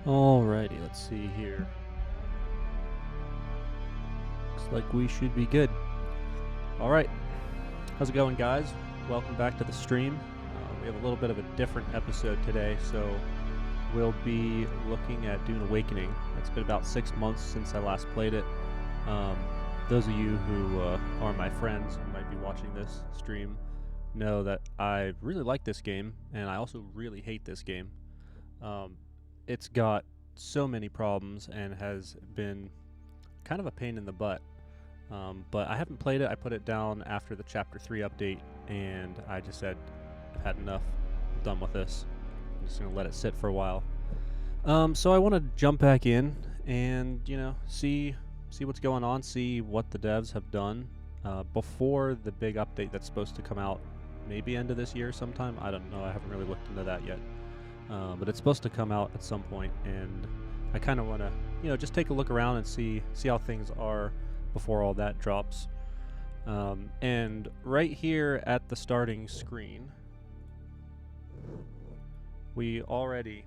Alrighty, let's see here. Looks like we should be good. Alright, how's it going, guys? Welcome back to the stream. We have a little bit of a different episode today, so we'll be looking at Dune Awakening. It's been about 6 months since I last played it. Those of you who are my friends who might be watching this stream know that I really like this game, and I also really hate this game. It's got so many problems and has been kind of a pain in the butt. But I haven't played it. I put it down after the Chapter 3 update, and I just said, I've had enough. I'm done with this. I'm just going to let it sit for a while. So I want to jump back in and, see what's going on, see what the devs have done before the big update that's supposed to come out maybe end of this year sometime. I don't know. I haven't really looked into that yet. But it's supposed to come out at some point, and I kind of want to, just take a look around and see how things are before all that drops. And right here at the starting screen, we already,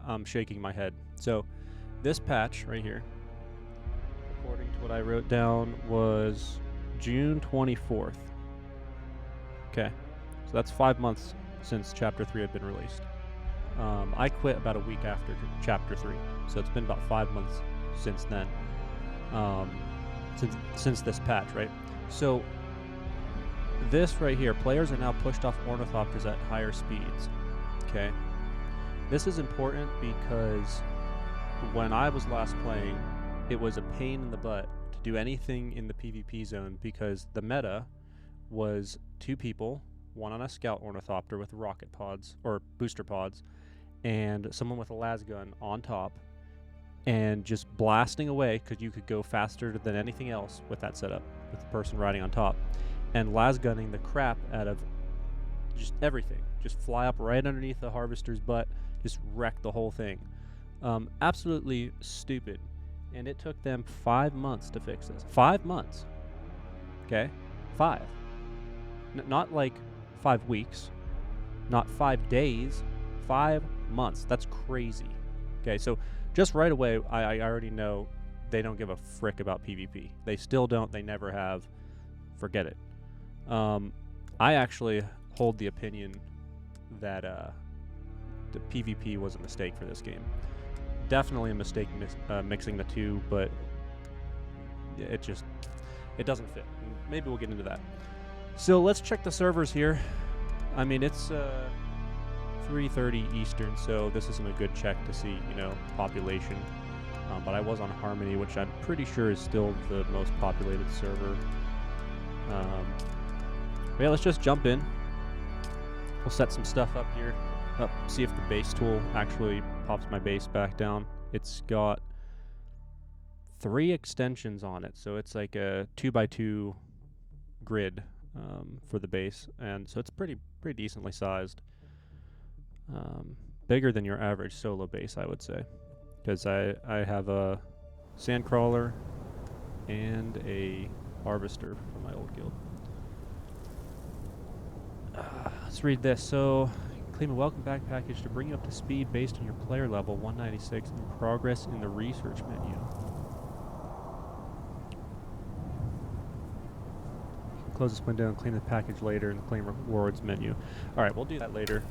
I'm shaking my head. So this patch right here, according to what I wrote down, was June 24th. Okay, so that's 5 months since Chapter 3 had been released. I quit about a week after Chapter 3, so it's been about 5 months since then. Since this patch, right? So this right here, players are now pushed off ornithopters at higher speeds. Okay, this is important because when I was last playing, it was a pain in the butt to do anything in the PvP zone because the meta was 2 people, one on a scout ornithopter with rocket pods or booster pods, and someone with a las gun on top, and just blasting away because you could go faster than anything else with that setup, with the person riding on top, and las gunning the crap out of just everything. Just fly up right underneath the harvester's butt, just wreck the whole thing. Absolutely stupid. And it took them 5 months to fix this. 5 months. Okay? 5. Not like 5 weeks, not 5 days, 5 months. That's crazy. Okay, so just right away, I already know they don't give a frick about PvP. They still don't. They never have. Forget it. I actually hold the opinion that the PvP was a mistake for this game. Definitely a mistake mixing the two, but it doesn't fit. Maybe we'll get into that. So let's check the servers here. I mean, it's 3:30 Eastern, so this isn't a good check to see, population. But I was on Harmony, which I'm pretty sure is still the most populated server. But yeah, let's just jump in. We'll set some stuff up here. See if the base tool actually pops my base back down. It's got 3 extensions on it, so it's like a 2x2 grid for the base, and so it's pretty decently sized. Bigger than your average solo base, I would say, because I have a sandcrawler and a harvester from my old guild. Let's read this. So, claim a welcome back package to bring you up to speed based on your player level 196 in progress in the research menu. Close this window and claim the package later in the claim rewards menu. Alright, we'll do that later.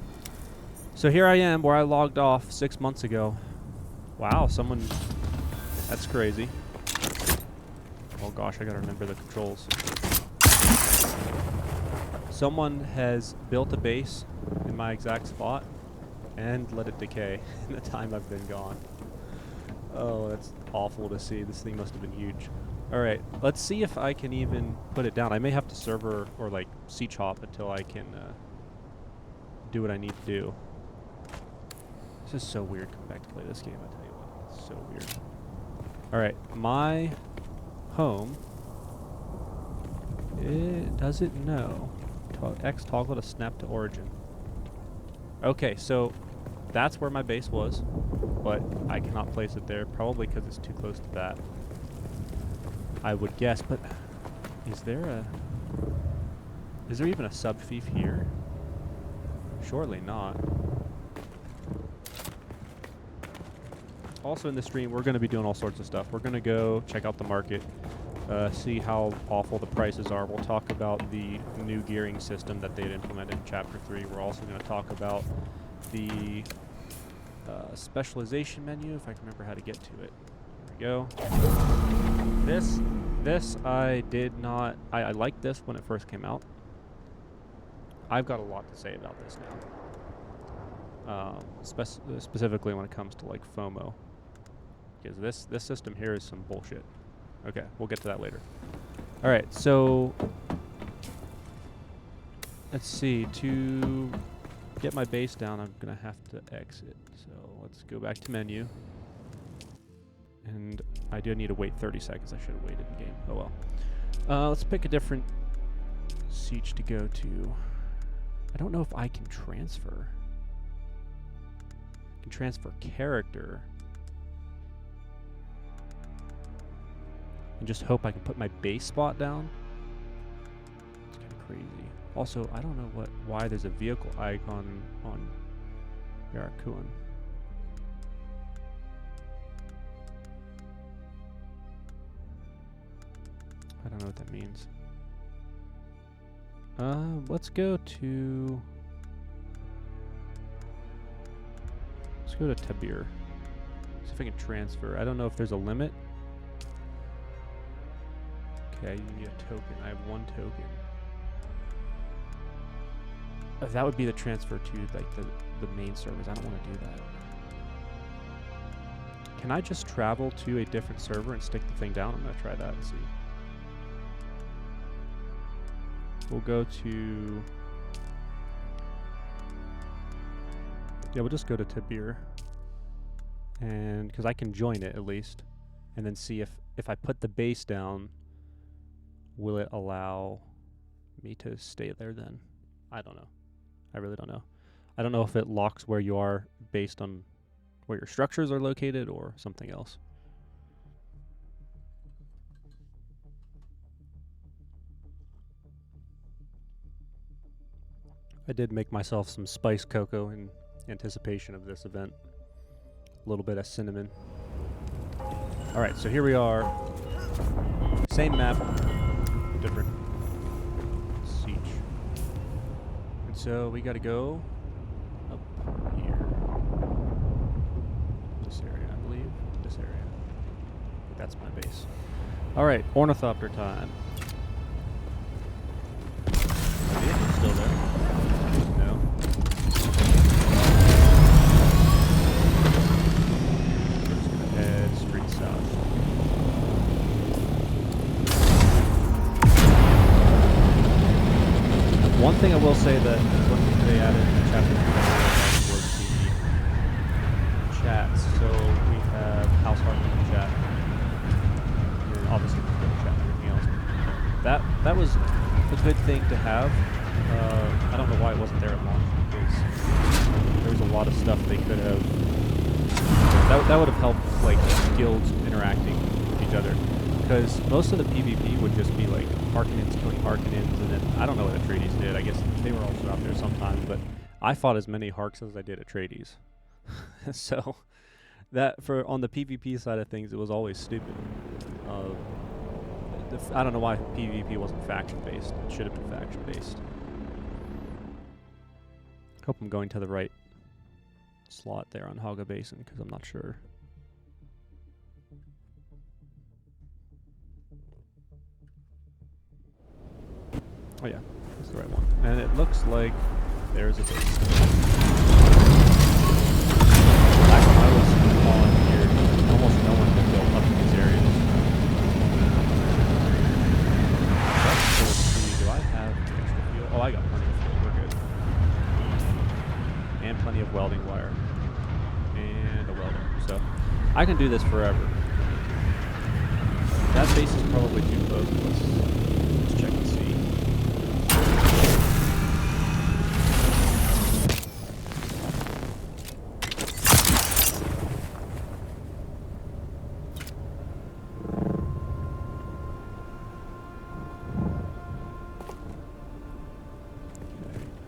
So here I am where I logged off 6 months ago. Wow, that's crazy. Oh gosh, I gotta remember the controls. Someone has built a base in my exact spot and let it decay in the time I've been gone. Oh, that's awful to see. This thing must have been huge. Alright, let's see if I can even put it down. I may have to server or like siege hop until I can do what I need to do. This is so weird coming back to play this game, I tell you what. It's so weird. Alright, my home. Does it know? X toggle to snap to origin. Okay, so that's where my base was, but I cannot place it there, probably because it's too close to that. I would guess, but is there even a sub-fief here? Surely not. Also in this stream, we're going to be doing all sorts of stuff. We're going to go check out the market, see how awful the prices are. We'll talk about the new gearing system that they had implemented in Chapter 3. We're also going to talk about the specialization menu, if I can remember how to get to it. Here we go. This I did not... I liked this when it first came out. I've got a lot to say about this now. Specifically when it comes to like FOMO. Because this system here is some bullshit. Okay, we'll get to that later. Alright, so let's see. To get my base down, I'm going to have to exit. So let's go back to menu. And I do need to wait 30 seconds. I should have waited in game. Oh well. Let's pick a different siege to go to. I don't know if I can transfer. I can transfer character. And just hope I can put my base spot down. It's kind of crazy. Also, I don't know why there's a vehicle icon on Yarakuan. I don't know what that means. Let's go to Tabir. See if I can transfer. I don't know if there's a limit. Okay, you need a token. I have 1 token. That would be the transfer to like the main servers. I don't want to do that. Can I just travel to a different server and stick the thing down? I'm gonna try that and see. We'll go to... Yeah, we'll just go to Tabir. And because I can join it at least. And then see if I put the base down, will it allow me to stay there then? I don't know. I really don't know. I don't know if it locks where you are based on where your structures are located or something else. I did make myself some spiced cocoa in anticipation of this event. A little bit of cinnamon. Alright, so here we are. Same map, different siege. And so we gotta go up here. This area, I believe. This area. I think that's my base. Alright, ornithopter time. It's still there. No. We're just gonna head straight south. One thing I will say that when they added in Chapter 3 was the chats. So we have House Hartman in the chat. And obviously the chat and everything else. That was a good thing to have. I don't know why it wasn't there at launch, because there was a lot of stuff they could have... That would have helped, like, guilds interacting with each other. Because most of the PvP would just be, like, Harkonnens killing Harkonnens, and then, I don't know what Atreides did. I guess they were also out there sometimes, but I fought as many Harks as I did Atreides. So, on the PvP side of things, it was always stupid. I don't know why PvP wasn't faction-based. It should have been faction-based. Hope I'm going to the right slot there on Haga Basin, because I'm not sure. Oh yeah, that's the right one. And it looks like there's a base. Back when I was on here, almost no one could build up in these areas. Do I have extra fuel? Oh, I got plenty of fuel. We're good. And plenty of welding wire. And a welder. So, I can do this forever. That base is probably too close. Let's check and see.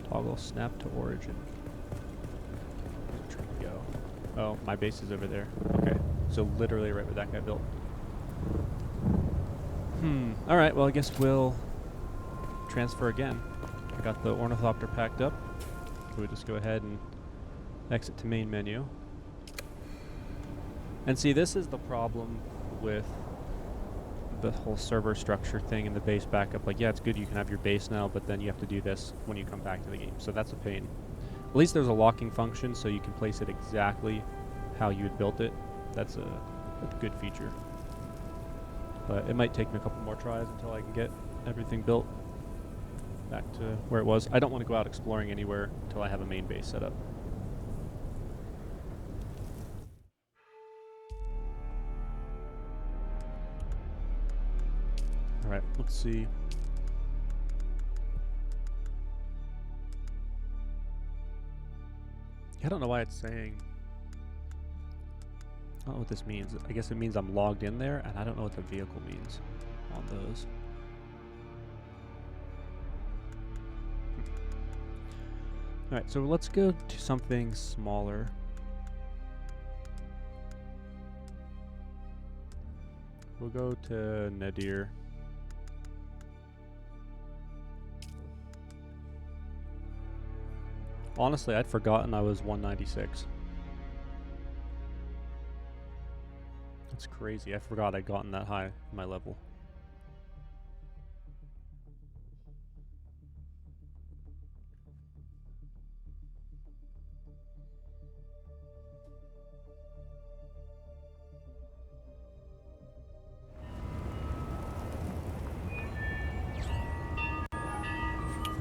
Toggle snap to origin. Where's it trying to go? Oh, my base is over there. Okay. So literally right where that guy built. Alright, well I guess we'll transfer again. I got the Ornithopter packed up. We'll just go ahead and exit to main menu. And see, this is the problem with the whole server structure thing and the base backup. Like, yeah, it's good you can have your base now, but then you have to do this when you come back to the game. So that's a pain. At least there's a locking function, so you can place it exactly how you had built it. That's a good feature. But it might take me a couple more tries until I can get everything built back to where it was. I don't want to go out exploring anywhere until I have a main base set up. Alright, let's see. I don't know why it's saying... I don't know what this means. I guess it means I'm logged in there, and I don't know what the vehicle means on those. Alright, so let's go to something smaller. We'll go to Nadir. Honestly, I'd forgotten I was 196. That's crazy. I forgot I'd gotten that high in my level.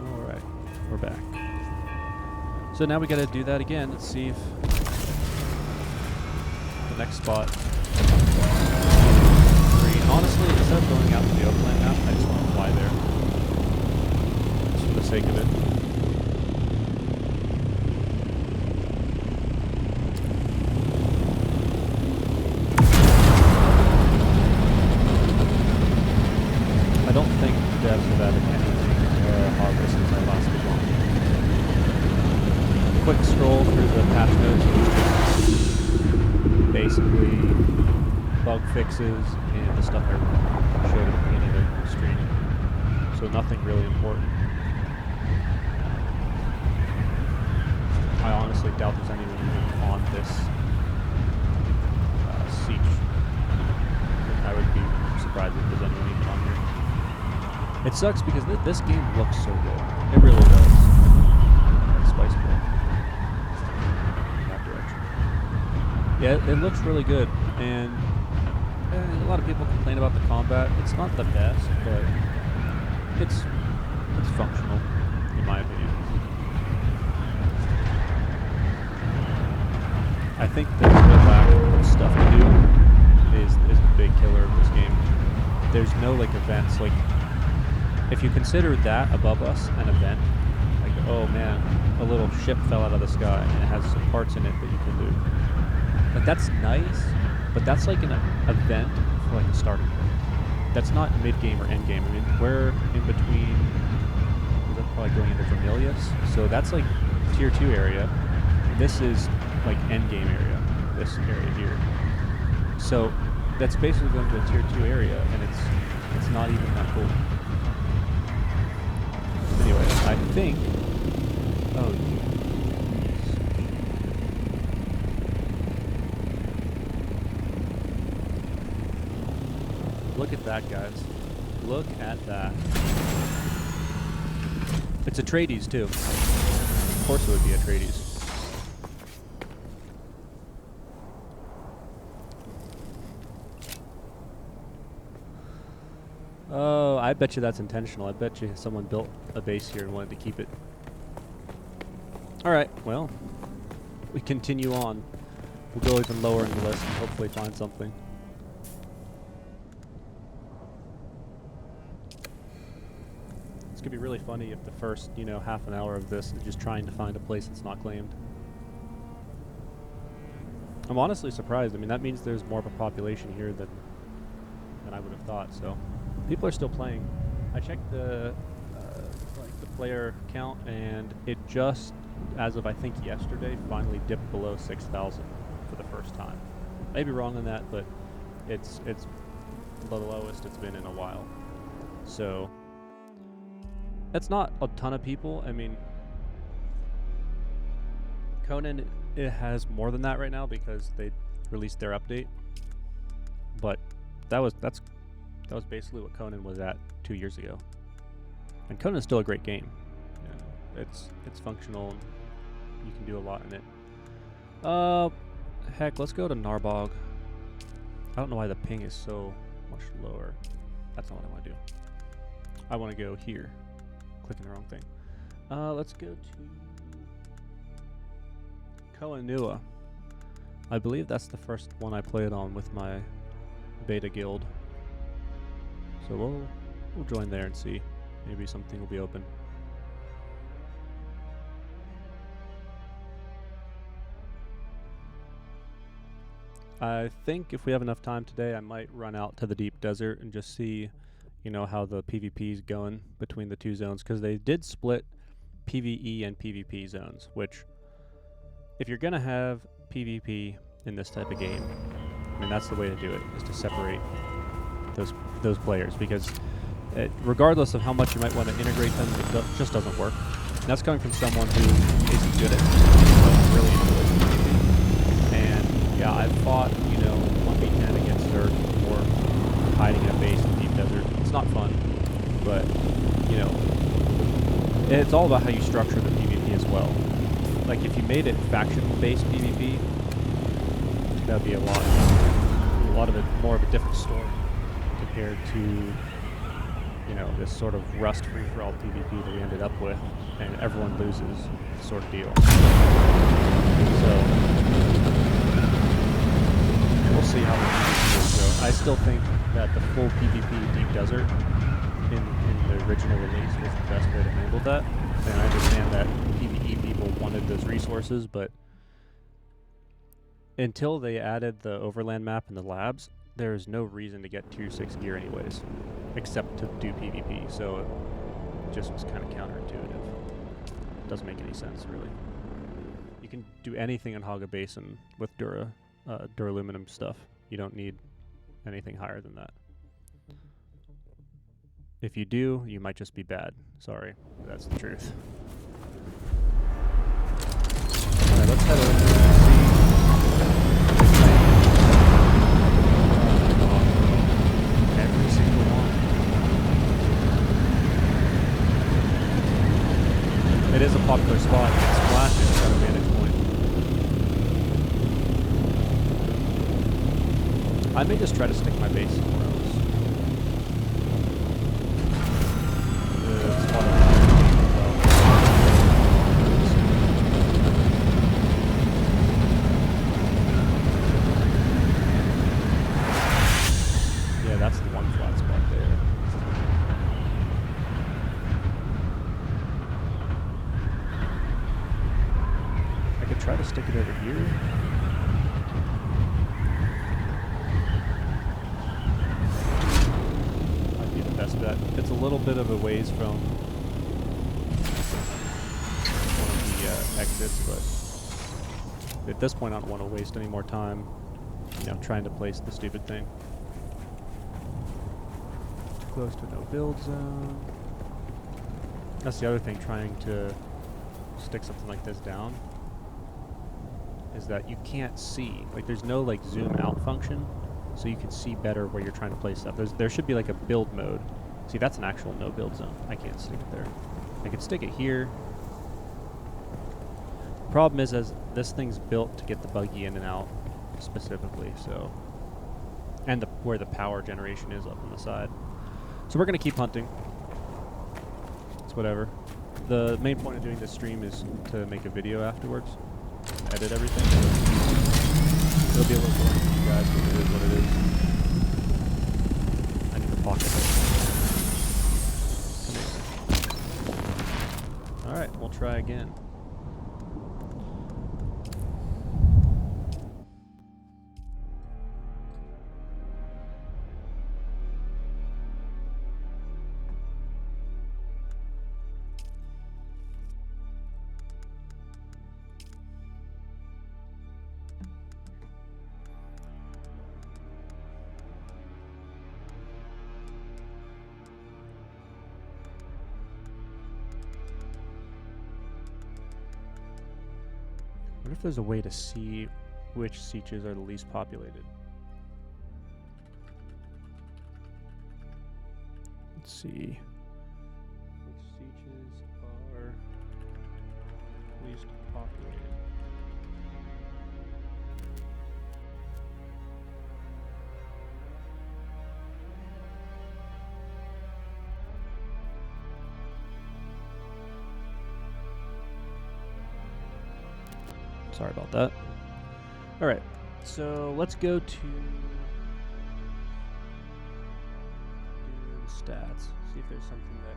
Alright, we're back. So now we gotta do that again. Let's see if the next spot. Honestly, instead of going out to the overland map, I just want to fly there. Just for the sake of it. I don't think devs have added anything harvest since I last was on. Quick scroll through the patch notes, basically bug fixes and the stuff I showed at the beginning of the stream. So nothing really important. I honestly doubt there's anyone even on this siege. I would be surprised if there's anyone even on here. It sucks because this game looks so good. It really does. Spice Ball. In that direction. Yeah, it looks really good. And a lot of people complain about the combat. It's not the best, but it's functional, in my opinion. I think the lack of stuff to do is the big killer of this game. There's no like events. Like, if you consider that above us an event, like, oh man, a little ship fell out of the sky and it has some parts in it that you can loot. Like, that's nice. But that's like an event for like a starting point. That's not mid-game or end-game. I mean, we're in between, we're probably going into Vermilius. So that's like tier 2 area. This is like end-game area, this area here. So that's basically going to a tier 2 area, and it's not even that cool. Anyway, I think, oh, look at that, guys. Look at that. It's Atreides, too. Of course it would be Atreides. Oh, I bet you that's intentional. I bet you someone built a base here and wanted to keep it. Alright, well, we continue on. We'll go even lower in the list and hopefully find something. It's going to be really funny if the first, half an hour of this is just trying to find a place that's not claimed. I'm honestly surprised. I mean, that means there's more of a population here than I would have thought, so... People are still playing. I checked the player count, and it just, as of I think yesterday, finally dipped below 6,000. for the first time. Maybe wrong on that, but it's the lowest it's been in a while. So that's not a ton of people. I mean, Conan, it has more than that right now because they released their update. But that was basically what Conan was at 2 years ago. And Conan is still a great game. Yeah, it's functional and you can do a lot in it. Heck, let's go to Narbog. I don't know why the ping is so much lower. That's not what I want to do. I want to go here. Clicking the wrong thing. Let's go to Koanua. I believe that's the first one I played on with my beta guild. So we'll join there and see. Maybe something will be open. I think if we have enough time today, I might run out to the deep desert and just see, you know, how the PvP is going between the two zones, because they did split PvE and PvP zones, which if you're going to have PvP in this type of game, I mean, that's the way to do it, is to separate those players, because regardless of how much you might want to integrate them, it just doesn't work. And that's coming from someone who isn't good at it, but really enjoys PvP. And yeah, I've fought, you know, 1v10 against Zerg or hiding in a base in the deep desert. It's not fun, but, you know, it's all about how you structure the PvP as well. Like, if you made it faction-based PvP, that would be a lot of it, more of a different story compared to, you know, this sort of Rust free-for-all PvP that we ended up with, and everyone loses sort of deal. So we'll see how the PvP go. I still think that the full PvP Deep Desert in the original release was the best way to handle that. And I understand that PvE people wanted those resources, but until they added the overland map in the labs, there's no reason to get tier 6 gear anyways, except to do PvP, so it just was kind of counterintuitive. Doesn't make any sense, really. You can do anything in Haga Basin with duraluminum stuff. You don't need anything higher than that. If you do, you might just be bad. Sorry, that's the truth. Alright, let's head over and see. Every single one. It is a popular spot. Splash is at a vantage point. I may just try to stick my base somewhere else. Yeah, that's the one flat spot there. I could try to stick it over here. Might be the best bet. It's a little bit of a ways from one of the exits, but at this point I don't want to waste any more time, you know, trying to place the stupid thing. Too close to no build zone. That's the other thing, trying to stick something like this down, is that you can't see. Like, there's no like zoom out function, so you can see better where you're trying to place stuff. There should be like a build mode. See, that's an actual no build zone. I can't stick it there. I could stick it here. Problem is, as this thing's built to get the buggy in and out specifically, so, and where the power generation is up on the side. So we're gonna keep hunting. It's whatever. The main point of doing this stream is to make a video afterwards, edit everything. It'll be a little boring for you guys, but it is what it is. I need a pocket. Come here. All right, we'll try again. wonder if there's a way to see which sietches are the least populated. Let's see. Which sietches are least populated? Sorry about that. All right, so let's go to Dune stats. See if there's something that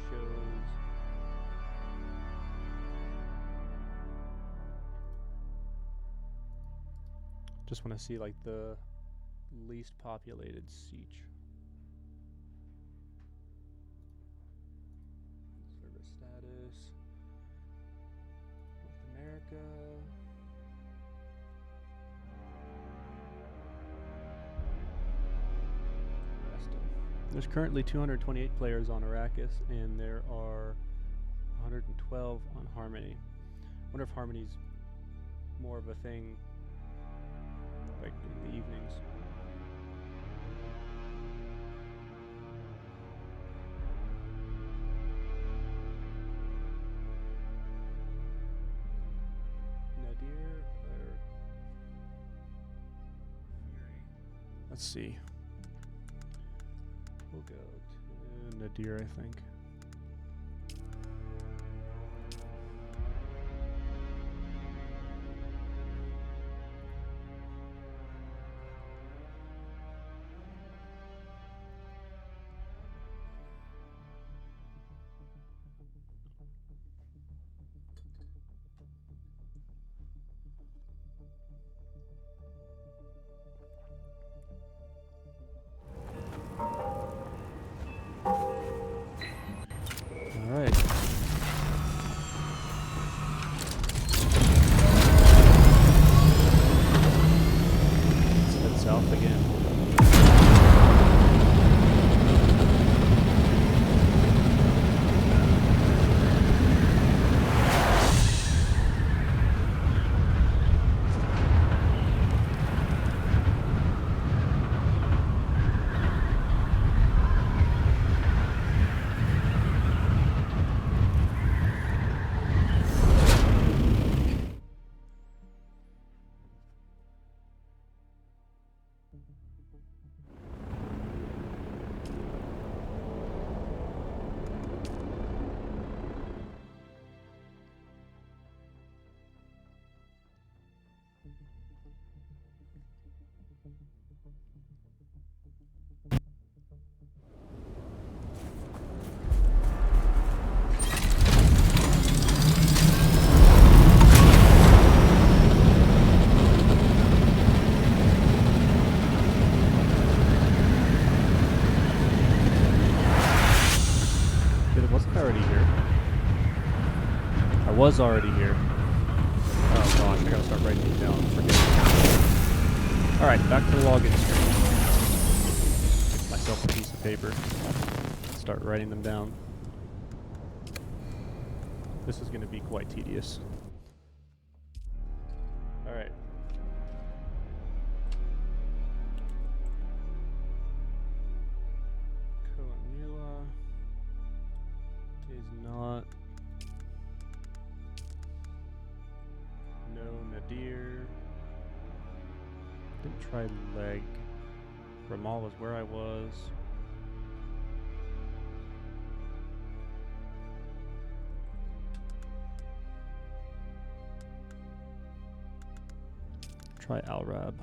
shows. Just want to see like the least populated siege. Service status. North America. There's currently 228 players on Arrakis, and there are 112 on Harmony. I wonder if Harmony's more of a thing, like in the evenings. Nadir or Fury? Let's see. We'll go to Nadir, I think. Was already here. Oh gosh, I gotta start writing these down. Alright, back to the login screen. Get myself a piece of paper. Start writing them down. This is gonna be quite tedious. Alright. Koanila is not. Nadir. Didn't try leg. Ramal was where I was. Try Al-Rab.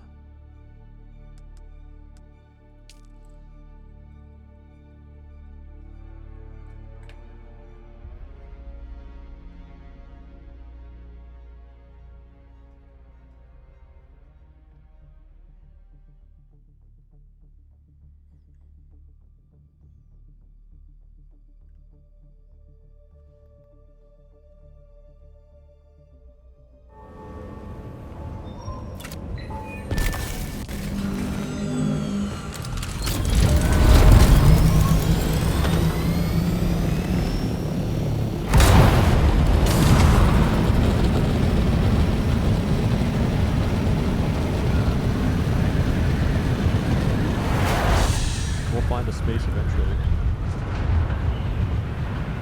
find a space eventually.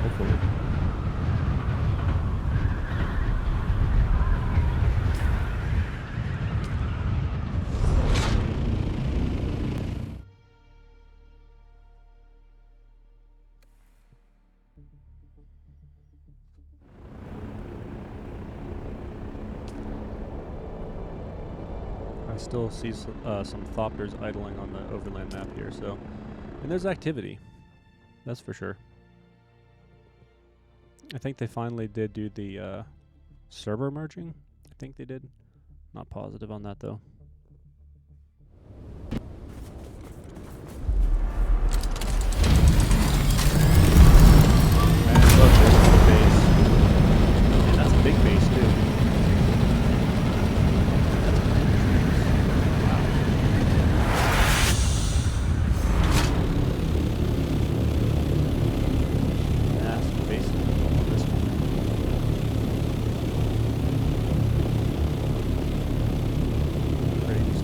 Hopefully. I still see some thopters idling on the overland map here, so... And there's activity. That's for sure. I think they finally did do the server merging. I think they did. Not positive on that, though. And look, there's the base. And that's a big base, too.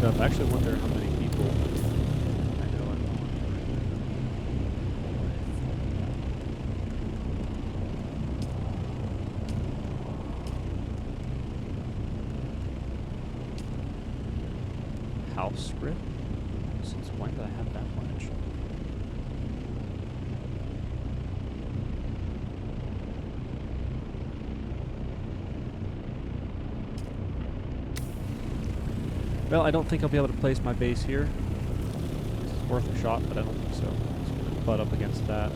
I actually wonder how many people I know are on. House script? Since when did I have that much? Well, I don't think I'll be able to place my base here. It's worth a shot, but I don't think so. It's going to butt up against that.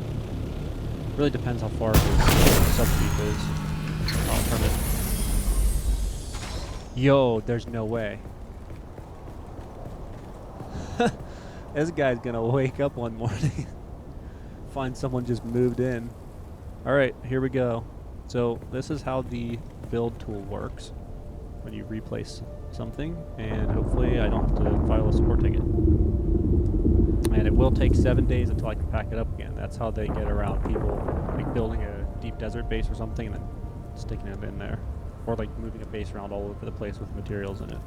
Really depends how far his subchief is. Oh, from it. Yo, there's no way. This guy's going to wake up one morning. Find someone just moved in. Alright, here we go. So, this is how the build tool works when you replace something, and hopefully I don't have to file a support ticket. And it will take 7 days until I can pack it up again. That's how they get around people like building a deep desert base or something and then sticking it in there. Or like moving a base around all over the place with materials in it.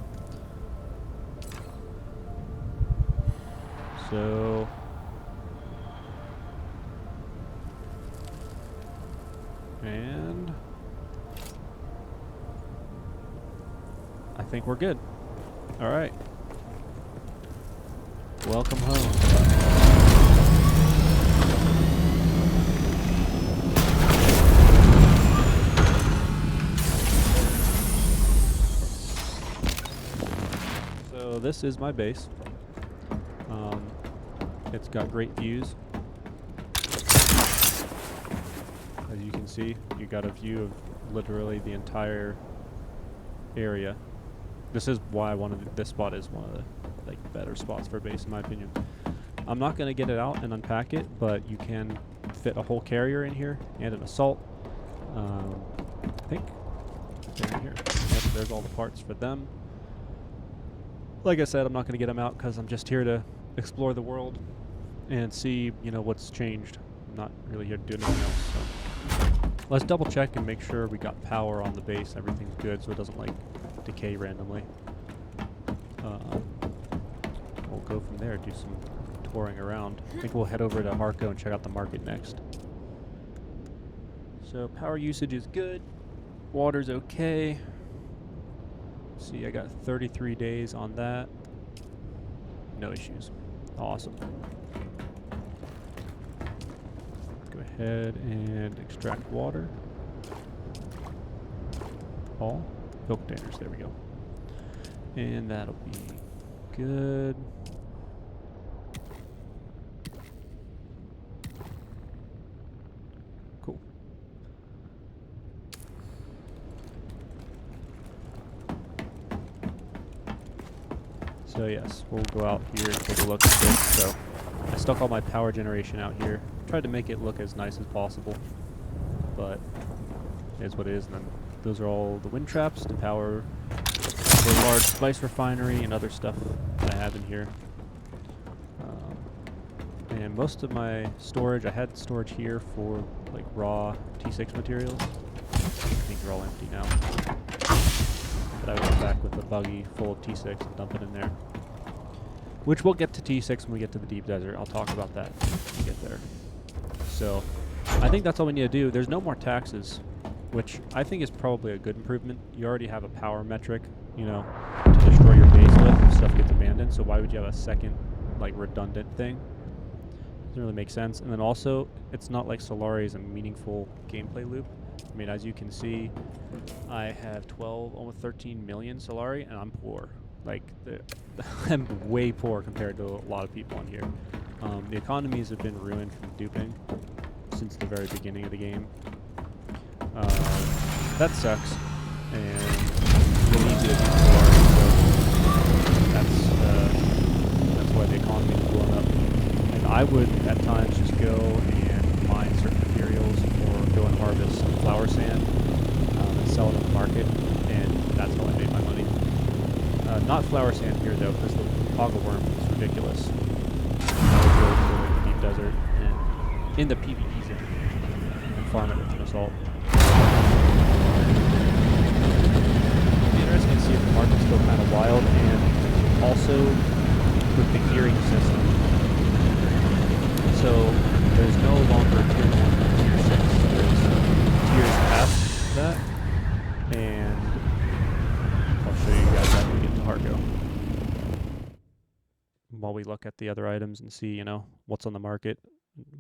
So... and... I think we're good. Alright. Welcome home. So this is my base. It's got great views. As you can see, you got a view of literally the entire area. This is why this spot is one of the better spots for a base, in my opinion. I'm not going to get it out and unpack it, but you can fit a whole carrier in here and an assault. I think they're in here. Yep, there's all the parts for them. Like I said, I'm not going to get them out because I'm just here to explore the world and see, what's changed. I'm not really here to do anything else. So let's double check and make sure we got power on the base. Everything's good, so it doesn't decay randomly. We'll go from there, do some touring around. I think we'll head over to Marco and check out the market next. So power usage is good. Water's okay. See, I got 33 days on that. No issues. Awesome. Go ahead and extract water. All milk containers, there we go. And that'll be good. Cool. So yes, we'll go out here and take a look at this. So I stuck all my power generation out here. Tried to make it look as nice as possible, but it is what it is. And then those are all the wind traps to power the large spice refinery and other stuff I have in here. And most of my storage, I had storage here for like raw T6 materials. I think they're all empty now. But I went back with a buggy full of T6 and dump it in there. which we'll get to T6 when we get to the deep desert. I'll talk about that when we get there. So I think that's all we need to do. There's no more taxes, which I think is probably a good improvement. You already have a power metric, you know, to destroy your base with if stuff gets abandoned. So why would you have a second, like, redundant thing? Doesn't really make sense. And then also, it's not like Solari is a meaningful gameplay loop. I mean, as you can see, I have 12, almost 13 million Solari, and I'm poor. Like, I'm way poor compared to a lot of people on here. The economies have been ruined from duping since the very beginning of the game. That sucks, and it's really easy to do Solari, so that's why the economy is blowing up. And I would, at times, just go and mine certain materials or go and harvest flower sand and sell it on the market, and that's how I made my money. Not flower sand here, though, because the hoggle worm is ridiculous. I would go to the deep desert and in the PvE zone and farm it with an assault. It'd be interesting to see if the market's still kind of wild, and also with the gearing system. So there's no longer tier 1 and tier 6. There's tiers past that, and I'll show you guys that when we get to Hargo. While we look at the other items and see, you know, what's on the market,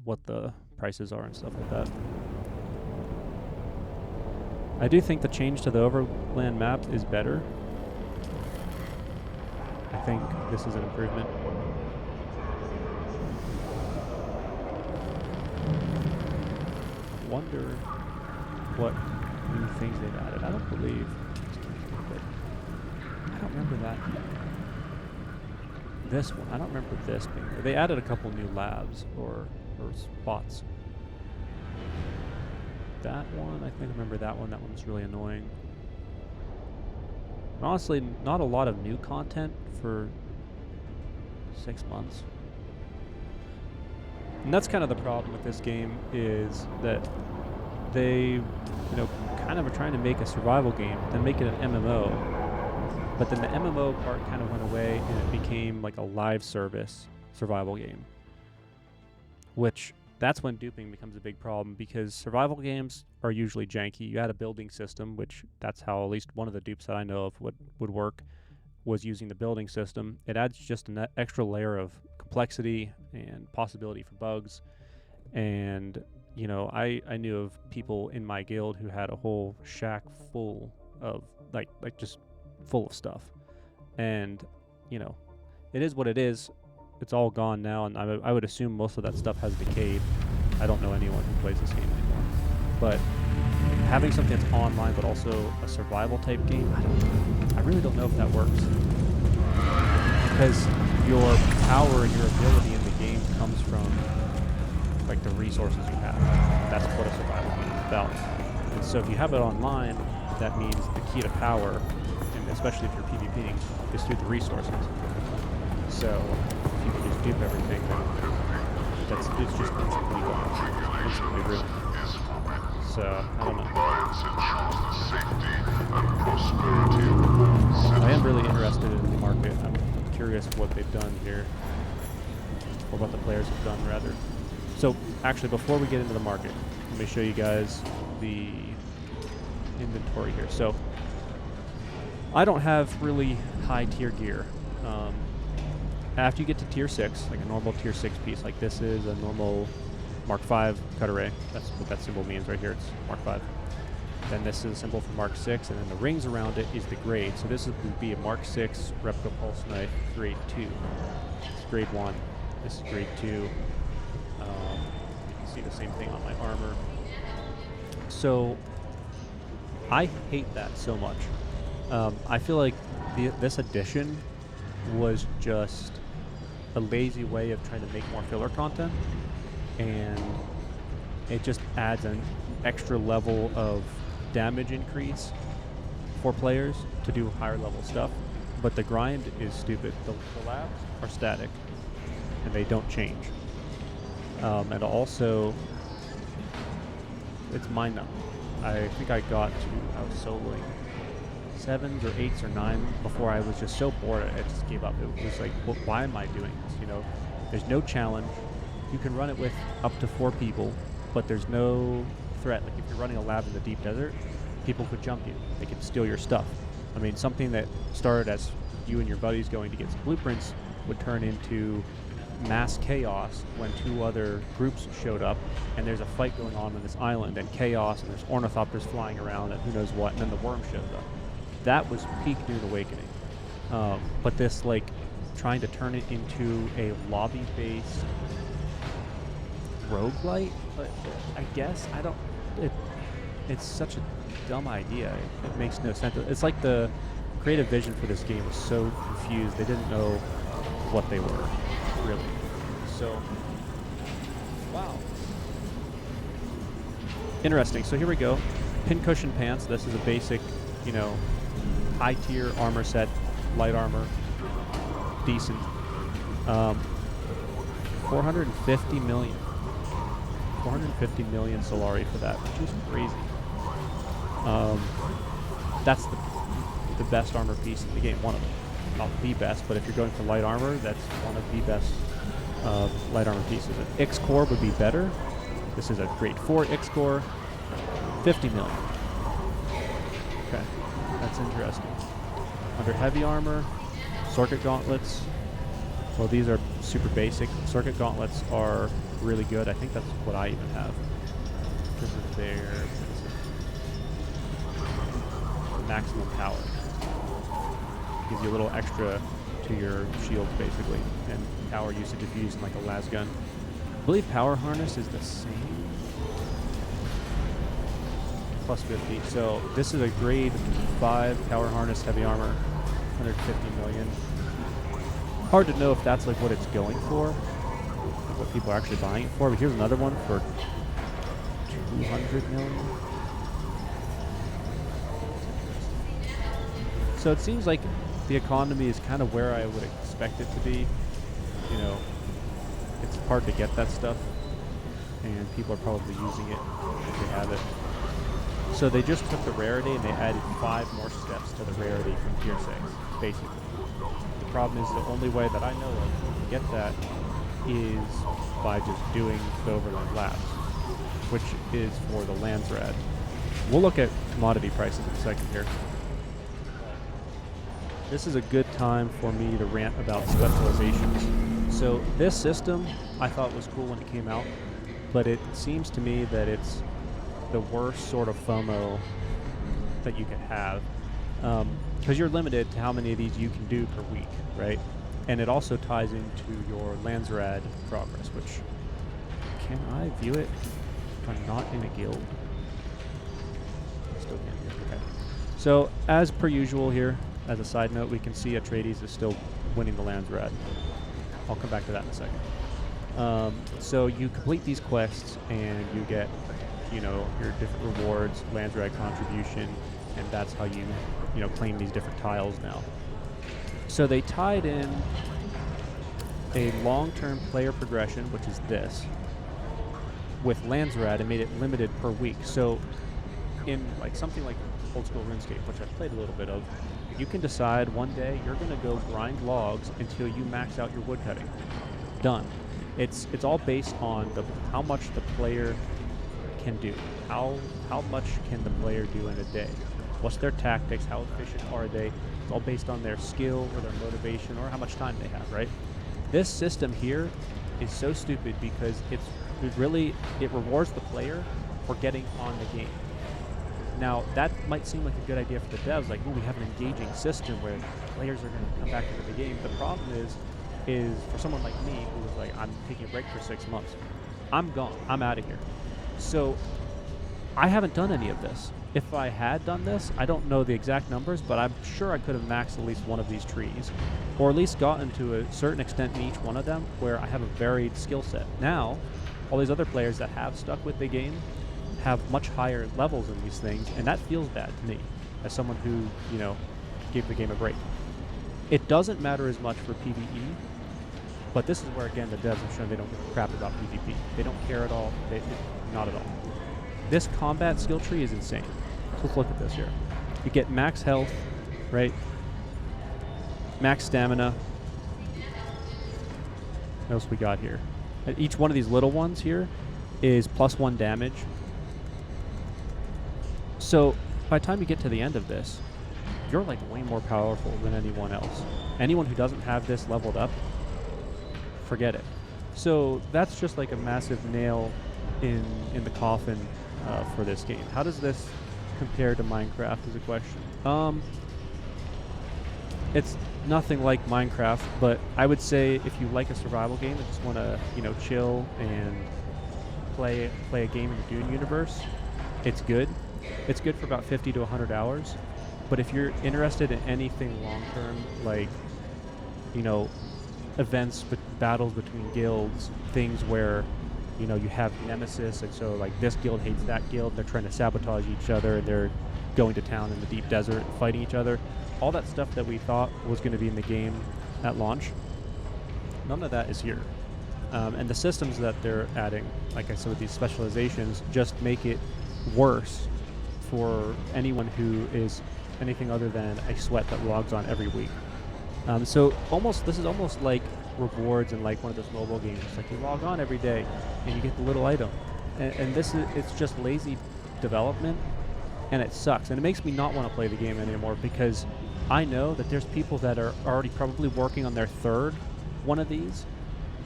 what the prices are and stuff like that. I do think the change to the overland map is better. I think this is an improvement. I wonder what new things they've added. I don't believe. I don't remember that. This one. I don't remember this being there. They added a couple new labs or spots. That one, I think I remember that one. That one's really annoying. And honestly, not a lot of new content for 6 months. And that's kind of the problem with this game, is that they, you know, kind of are trying to make a survival game, then make it an MMO. But then the MMO part kind of went away, and it became like a live service survival game. Which, that's when duping becomes a big problem, because survival games are usually janky. You had a building system, which that's how at least one of the dupes that I know of would work, was using the building system. It adds just an extra layer of complexity and possibility for bugs. And, you know, I knew of people in my guild who had a whole shack full of, like just full of stuff. And, you know, it is what it is. It's all gone now, and I would assume most of that stuff has decayed. I don't know anyone who plays this game anymore. But having something that's online but also a survival type game, I really don't know if that works. Because your power and your ability in the game comes from like the resources you have. That's what a survival game is about. And so if you have it online, that means the key to power, and especially if you're PvPing, is through the resources. So if you can just dupe everything, then it's just instantly gone. Instantly ruined. So, I don't know. I am really interested in the market. I'm curious what they've done here. Or what the players have done, rather. So, actually, before we get into the market, let me show you guys the inventory here. So, I don't have really high tier gear. After you get to tier 6, like a normal tier 6 piece, like this is a normal Mark 5 cut array. That's what that symbol means right here. It's Mark 5. Then this is a symbol for Mark 6, and then the rings around it is the grade. So this would be a Mark 6 replica pulse knife grade 2. It's grade 1. This is grade 2. You can see the same thing on my armor. So I hate that so much. I feel like this edition was just a lazy way of trying to make more filler content, and it just adds an extra level of damage increase for players to do higher level stuff, but the grind is stupid. The labs are static and they don't change, and also it's mind numbing. I think I was soloing 7s or 8s or 9 before I was just so bored I just gave up. It was like, why am I doing this? You know, there's no challenge. You can run it with up to 4 people, but there's no threat. Like if you're running a lab in the deep desert, people could jump you. They could steal your stuff. I mean, something that started as you and your buddies going to get some blueprints would turn into mass chaos when 2 other groups showed up and there's a fight going on this island and chaos and there's ornithopters flying around and who knows what, and then the worm shows up. That was peak Dune Awakening. But this, like, trying to turn it into a lobby-based roguelite, I guess, it's such a dumb idea. It makes no sense. It's like the creative vision for this game was so confused. They didn't know what they were, really. So, wow. Interesting. So here we go. Pincushion pants. This is a basic, you know, high-tier armor set, light armor, decent. 450 million. 450 million Solari for that, which is crazy. That's the best armor piece in the game, one of them. Not the best, but if you're going for light armor, that's one of the best light armor pieces. An X-Core would be better. This is a grade 4 X-Core, 50 million. Okay, that's interesting. Under heavy armor, circuit gauntlets. Well, these are super basic. Circuit gauntlets are really good. I think that's what I even have. Because of their maximum power. Gives you a little extra to your shield, basically, and power usage if you're using like a las gun. I believe power harness is the same. Plus 50. So this is a grade 5 power harness, heavy armor, 150 million. Hard to know if that's like what it's going for, what people are actually buying it for, but here's another one for 200 million. So it seems like the economy is kind of where I would expect it to be. You know, it's hard to get that stuff, and people are probably using it if they have it. So they just took the rarity and they added 5 more steps to the rarity from tier 6, basically. The problem is the only way that I know of to get that is by just doing the Overland Labs, which is for the Landsrad. We'll look at commodity prices in a second here. This is a good time for me to rant about specializations. So this system I thought was cool when it came out, but it seems to me that it's the worst sort of FOMO that you can have, because you're limited to how many of these you can do per week, right? And it also ties into your Landsrad progress, which, can I view it if I'm not in a guild? Still can't view it, okay. So, as per usual here, as a side note, we can see Atreides is still winning the Landsrad. I'll come back to that in a second. So you complete these quests and you get, you know, your different rewards, Landsrad contribution, and that's how you claim these different tiles now. So they tied in a long-term player progression, which is this, with Landsrad, and made it limited per week. So in like something like old school RuneScape, which I've played a little bit of, you can decide one day you're going to go grind logs until you max out your woodcutting. Done. It's all based on how much the player can do. How much can the player do in a day? What's their tactics? How efficient are they? It's all based on their skill or their motivation or how much time they have, right? This system here is so stupid because it rewards the player for getting on the game. Now, that might seem like a good idea for the devs, like, oh, we have an engaging system where players are going to come back into the game. The problem is for someone like me who was like, I'm taking a break for 6 months, I'm gone, I'm out of here. So I haven't done any of this. If I had done this, I don't know the exact numbers, but I'm sure I could have maxed at least one of these trees, or at least gotten to a certain extent in each one of them where I have a varied skill set. Now, all these other players that have stuck with the game have much higher levels in these things, and that feels bad to me as someone who, gave the game a break. It doesn't matter as much for PvE, but this is where, again, the devs have shown they don't give a crap about PvP. They don't care at all. Not at all. This combat skill tree is insane. So let's look at this here. You get max health right? Max stamina. What else we got here? Each one of these little ones here is +1 damage. So by the time you get to the end of this, you're like way more powerful than anyone else. Anyone who doesn't have this leveled up, forget it. So that's just like a massive nail in the coffin for this game. How does this compare to Minecraft is a question. It's nothing like Minecraft, but I would say if you like a survival game and just want to, chill and play a game in the Dune universe, it's good. It's good for about 50 to 100 hours. But if you're interested in anything long-term, like, events, battles between guilds, things where, you have nemesis, and so, like, this guild hates that guild, they're trying to sabotage each other, and they're going to town in the deep desert and fighting each other. All that stuff that we thought was going to be in the game at launch, none of that is here. And the systems that they're adding, like I said, with these specializations, just make it worse for anyone who is anything other than a sweat that logs on every week. So this is almost like rewards in like one of those mobile games. Like you log on every day and you get the little item. And it's just lazy development, and it sucks. And it makes me not want to play the game anymore, because I know that there's people that are already probably working on their third one of these.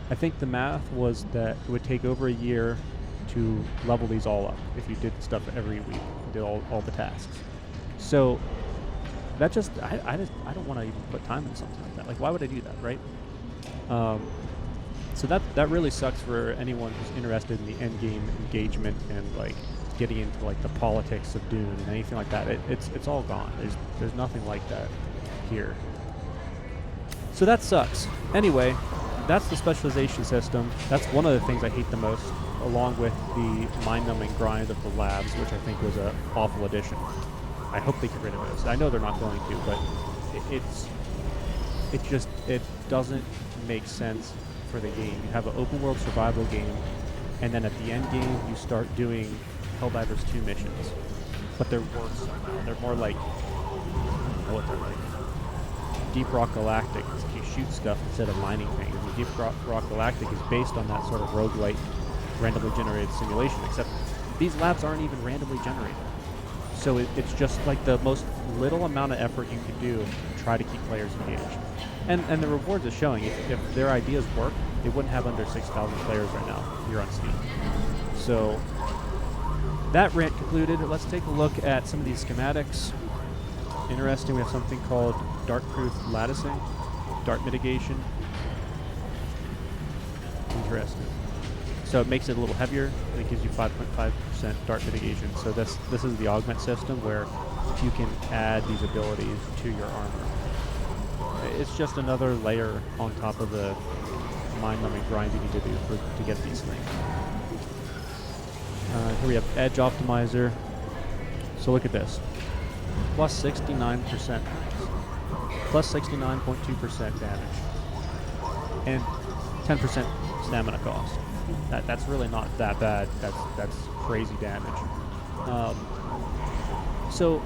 I think the math was that it would take over a year to level these all up if you did stuff every week, did all the tasks. So that just I don't want to even put time into something like that. Like, why would I do that, right? So that really sucks for anyone who's interested in the end game engagement and like getting into like the politics of Dune and anything like that. It's all gone. There's nothing like that here. So that sucks. Anyway, that's the specialization system. That's one of the things I hate the most, along with the mind-numbing grind of the labs, which I think was an awful addition. I hope they get rid of this. I know they're not going to, but it doesn't make sense for the game. You have an open world survival game, and then at the end game you start doing Helldivers 2 missions, but they're worse somehow. They're more like, I don't know what they're like. Deep Rock Galactic, you shoot stuff instead of mining things. And Deep Rock Galactic is based on that sort of roguelike, randomly generated simulation, except these labs aren't even randomly generated. So it's just like the most little amount of effort you can do to try to keep players engaged. And the rewards are showing. If their ideas work, they wouldn't have under 6,000 players right now here on Steam. So that rant concluded. Let's take a look at some of these schematics. Interesting, we have something called Dark-Proof Latticing, Dart Mitigation. Interesting. So it makes it a little heavier, and it gives you 5.5% dart mitigation. So this is the augment system where you can add these abilities to your armor. It's just another layer on top of the mind-numbing grind you need to do to get these things. Here we have Edge Optimizer. So look at this. Plus 69%, plus 69.2% damage, and 10% stamina cost. That's really not that bad. That's crazy damage. So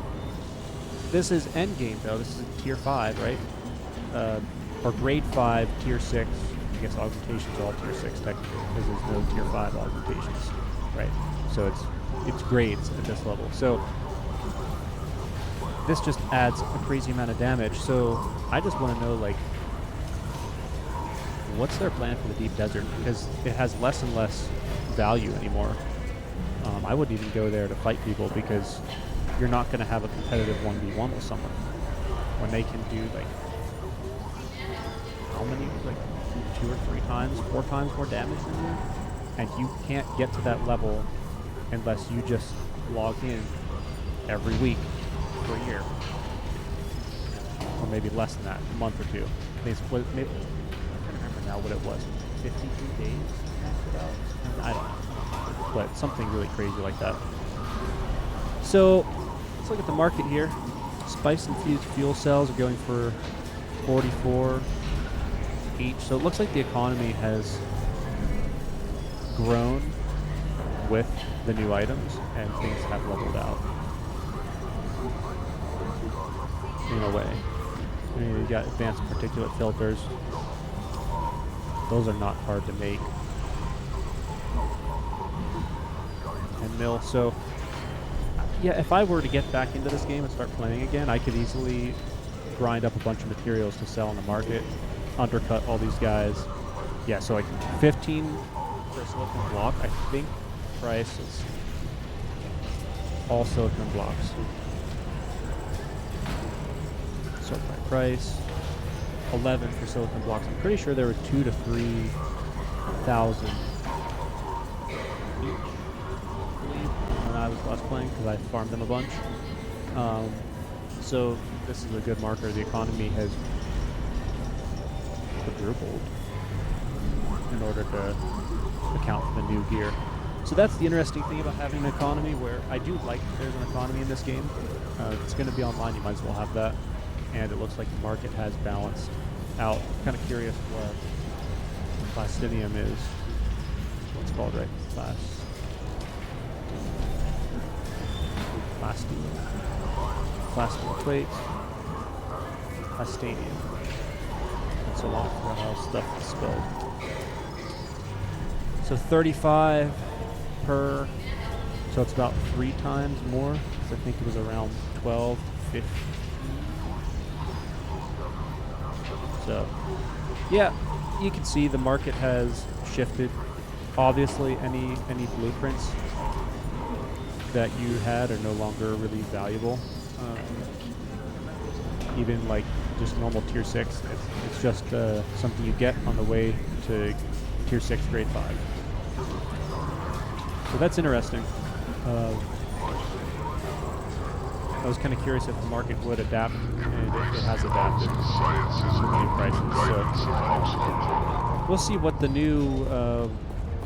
this is end game though. This is tier 5, right? Or grade 5, tier 6. I guess augmentations are all tier 6 technically, because there's no tier 5 augmentations, right? So it's grades at this level. So this just adds a crazy amount of damage. So I just want to know, like, what's their plan for the deep desert? Because it has less and less value anymore. I wouldn't even go there to fight people, because you're not going to have a competitive 1v1 with someone when they can do, like, how many? Like 2 or 3 times, 4 times more damage than you? And you can't get to that level unless you just log in every week for a year, or maybe less than that, a month or 2. Maybe, I can't remember now what it was. 52 days? I don't know, but something really crazy like that. So let's look at the market here. Spice infused fuel cells are going for 44 each. So it looks like the economy has grown with the new items, and things have leveled out. in a way. I mean, you got advanced particulate filters. Those are not hard to make. 10 mil. So, yeah, if I were to get back into this game and start playing again, I could easily grind up a bunch of materials to sell in the market, undercut all these guys. Yeah, so like 15 for a silicon block, I think price is all silicon blocks. So my price, 11 for silicon blocks. I'm pretty sure there were 2,000 to 3,000 each when I was last playing, because I farmed them a bunch. So this is a good marker. The economy has quadrupled in order to account for the new gear. So that's the interesting thing about having an economy, where I do like there's an economy in this game. If it's going to be online, you might as well have that. And it looks like the market has balanced out. I'm kind of curious what plastinium is. What's it called, right? Plasteel plates. Plastanium. And so on. I forgot how stuff is spelled. So 35 per. So it's about 3 times more. So I think it was around 12, 15. So, yeah, you can see the market has shifted. Obviously, any blueprints that you had are no longer really valuable. Even like just normal tier 6, it's just something you get on the way to tier 6 grade 5. So that's interesting. I was kind of curious if the market would adapt, and it has adapted to the new prices. So we'll see what the new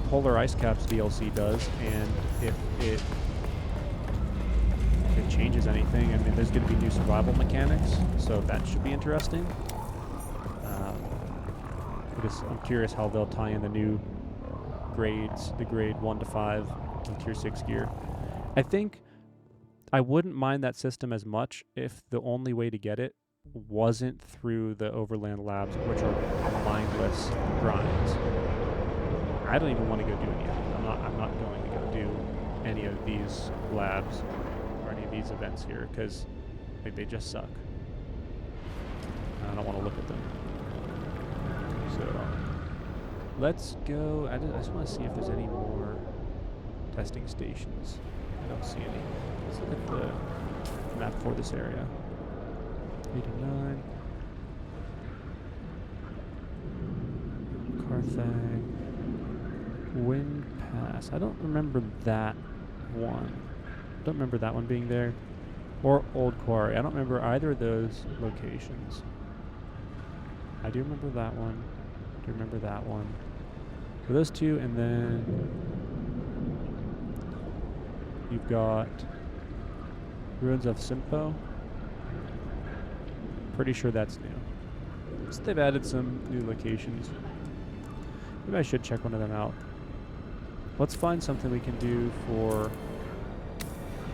Polar Ice Caps DLC does, and if it changes anything. I mean, there's going to be new survival mechanics, so that should be interesting. I'm curious how they'll tie in the new grades, the grade 1 to 5 in tier 6 gear. I think I wouldn't mind that system as much if the only way to get it wasn't through the Overland Labs, which are mindless grinds. I don't even want to go do any of these. I'm not going to go do any of these labs or any of these events here, because they just suck. I don't want to look at them. So let's go. I just want to see if there's any more testing stations. I don't see any. Let's look at the map for this area. 89. Carthag. Wind Pass. I don't remember that one. I don't remember that one being there. Or Old Quarry. I don't remember either of those locations. I do remember that one. I do remember that one. So those two, and then you've got Ruins of Simpo. Pretty sure that's new. So they've added some new locations. Maybe I should check one of them out. Let's find something we can do for...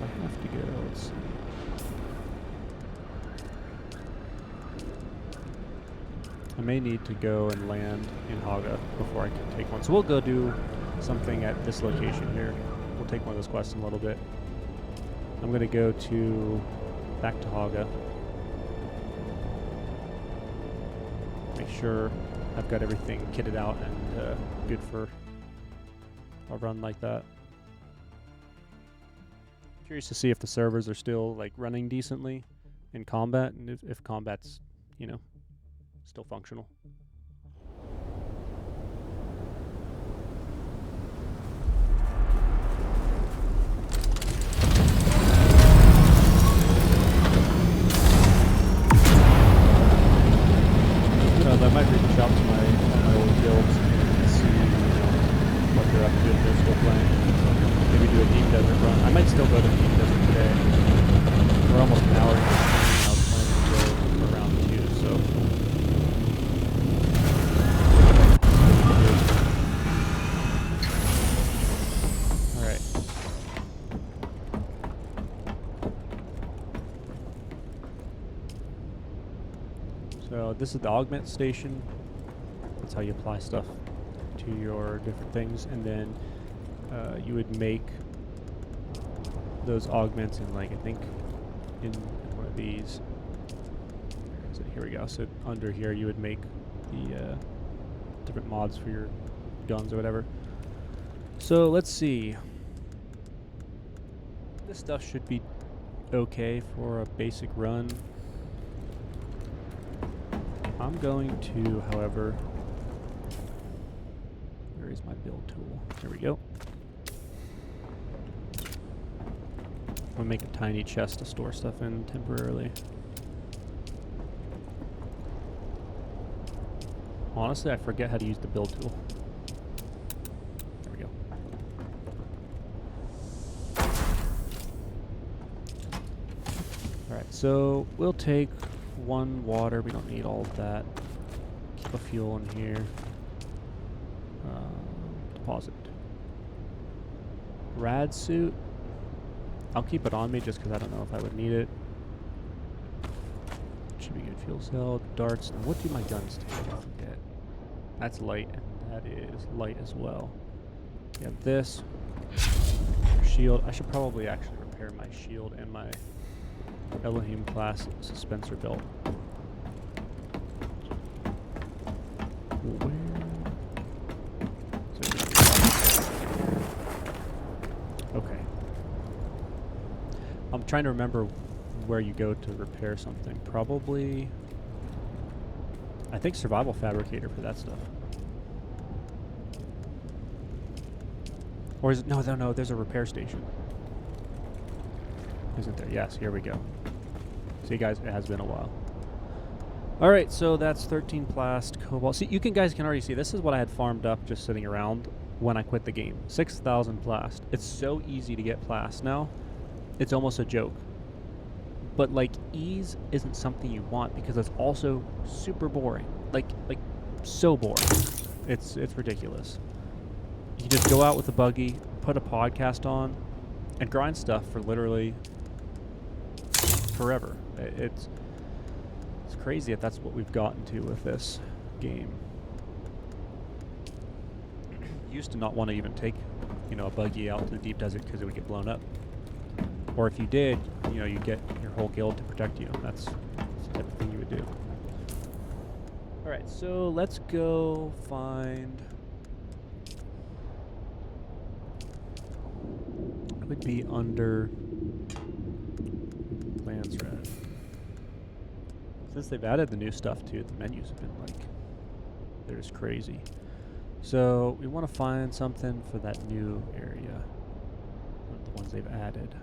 I have to go. Let's see. I may need to go and land in Haga before I can take one. So we'll go do something at this location here. We'll take one of those quests in a little bit. I'm going to go back to Haga. Make sure I've got everything kitted out and good for a run like that. Curious to see if the servers are still like running decently in combat, and if combat's, you know, still functional. I might reach out to my old guilds and see what they're up to if they're still playing. Maybe do a deep desert run. I might still go to deep desert today. We're almost an hour into the stream. I was planning to go around 2, so. Alright. this is the augment station. That's how you apply stuff to your different things, and then you would make those augments in, like, I think in one of these. Where is it? Here we go. So under here you would make the different mods for your guns or whatever. So let's see. This stuff should be okay for a basic run. I'm going to, however, where is my build tool? There we go. I'm gonna make a tiny chest to store stuff in temporarily. Honestly, I forget how to use the build tool. There we go. Alright, so we'll take 1 water. We don't need all of that. Keep a fuel in here. Deposit. Rad suit. I'll keep it on me just because I don't know if I would need it. Should be good. Fuel cell, darts. Now, what do my guns take? I forget. That's light, and that is light as well. We have this. Shield. I should probably actually repair my shield and my Elohim class suspensor belt. Where? Okay. I'm trying to remember where you go to repair something. Probably, I think Survival Fabricator for that stuff. Or is it, no, there's a repair station. Isn't there? Yes, here we go. See, guys, it has been a while. All right, so that's 13 plast, cobalt. See, guys can already see this is what I had farmed up just sitting around when I quit the game. 6,000 plast. It's so easy to get plast now. It's almost a joke. But like, ease isn't something you want because it's also super boring. Like so boring. It's ridiculous. You just go out with a buggy, put a podcast on, and grind stuff for literally forever. It's crazy if that's what we've gotten to with this game. Used to not want to even take, a buggy out to the deep desert because it would get blown up. Or if you did, you get your whole guild to protect you. That's the type of thing you would do. All right, so let's go find. It would be under Landsred. Since they've added the new stuff too, the menus have been they're just crazy. So we want to find something for that new area. One of the ones they've added.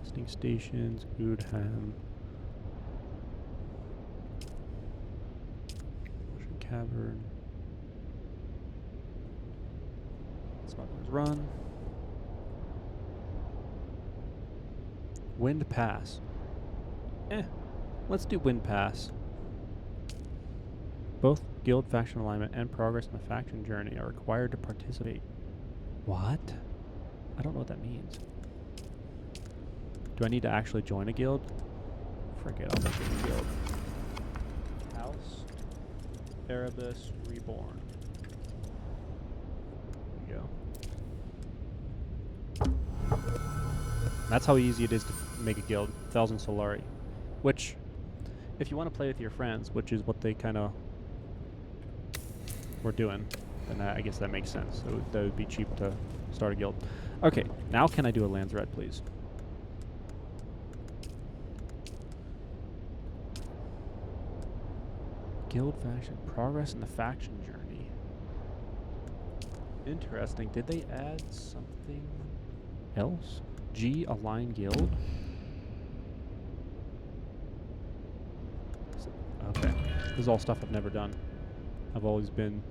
Testing stations, Udham. Ocean Cavern. Smuggler's Run. Wind Pass. Let's do Wind Pass. Both guild faction alignment and progress in the faction journey are required to participate. What? I don't know what that means. Do I need to actually join a guild? Forget, I'll make it a guild. House Erebus Reborn. There you go. That's how easy it is to make a guild. 1,000 Solari. Which, if you want to play with your friends, which is what they kind of were doing, then I guess that makes sense. That would be cheap to start a guild. Okay, now can I do a Landsred, please? Guild faction. Progress in the faction journey. Interesting. Did they add something else? G Align Guild? Okay. This is all stuff I've never done. I've always been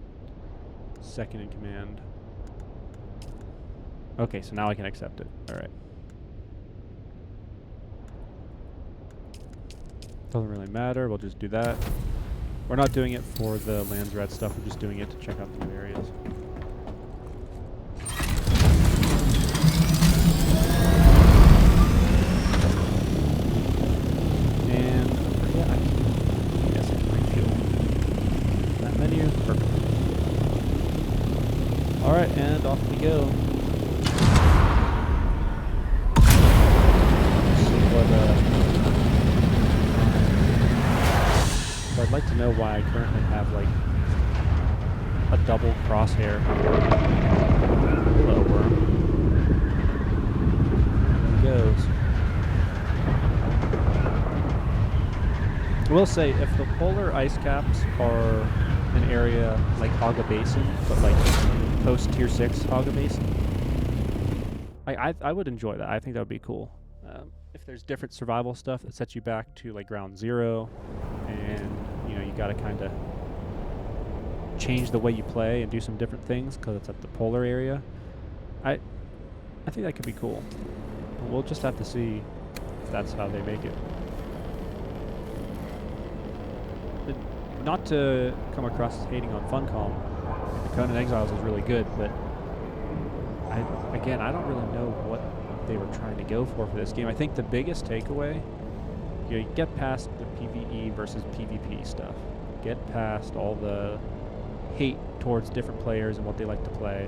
second in command. Okay, so now I can accept it. Alright. Doesn't really matter. We'll just do that. We're not doing it for the Landsred stuff. We're just doing it to check out the new areas. And yeah, I guess I can refuel. Alright, and off we go. So I'd like to know why I currently have like a double crosshair. Hello, worm. There he goes. I will say, if the polar ice caps are an area like Haga Basin, but like post Tier 6 Haga Basin, I would enjoy that. I think that would be cool. If there's different survival stuff that sets you back to like ground zero, and you know you got to kind of change the way you play and do some different things because it's at the polar area, I think that could be cool. We'll just have to see if that's how they make it. Not to come across as hating on Funcom, Conan Exiles is really good, but I don't really know what they were trying to go for this game. I think the biggest takeaway, you get past the PvE versus PvP stuff, get past all the hate towards different players and what they like to play,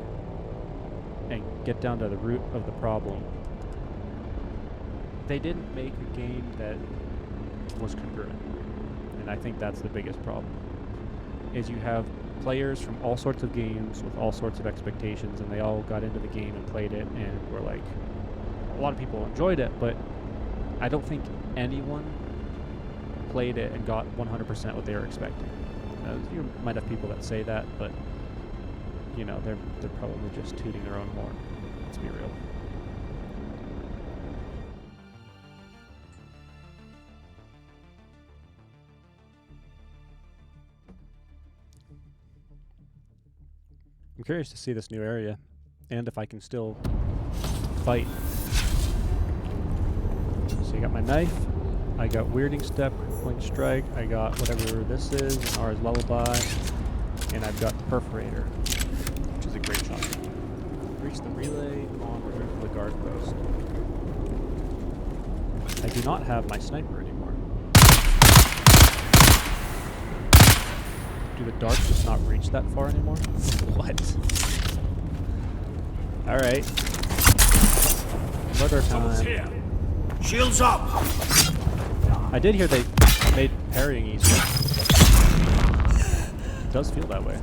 and get down to the root of the problem. They didn't make a game that was congruent. And I think that's the biggest problem, is you have players from all sorts of games with all sorts of expectations, and they all got into the game and played it, and were like, a lot of people enjoyed it, but I don't think anyone played it and got 100% what they were expecting. You might have people that say that, but you know, they're probably just tooting their own horn. Let's be real. I'm curious to see this new area, and if I can still fight. So I got my knife, I got Weirding Step, Crippling Strike, I got whatever this is, and R's Lullaby, and I've got Perforator, which is a great shot. Reach the relay on the roof of the guard post. I do not have my sniper anymore. Do the darts just not reach that far anymore? What? Alright. Murder time. Shields up! I did hear they made parrying easier. It does feel that way.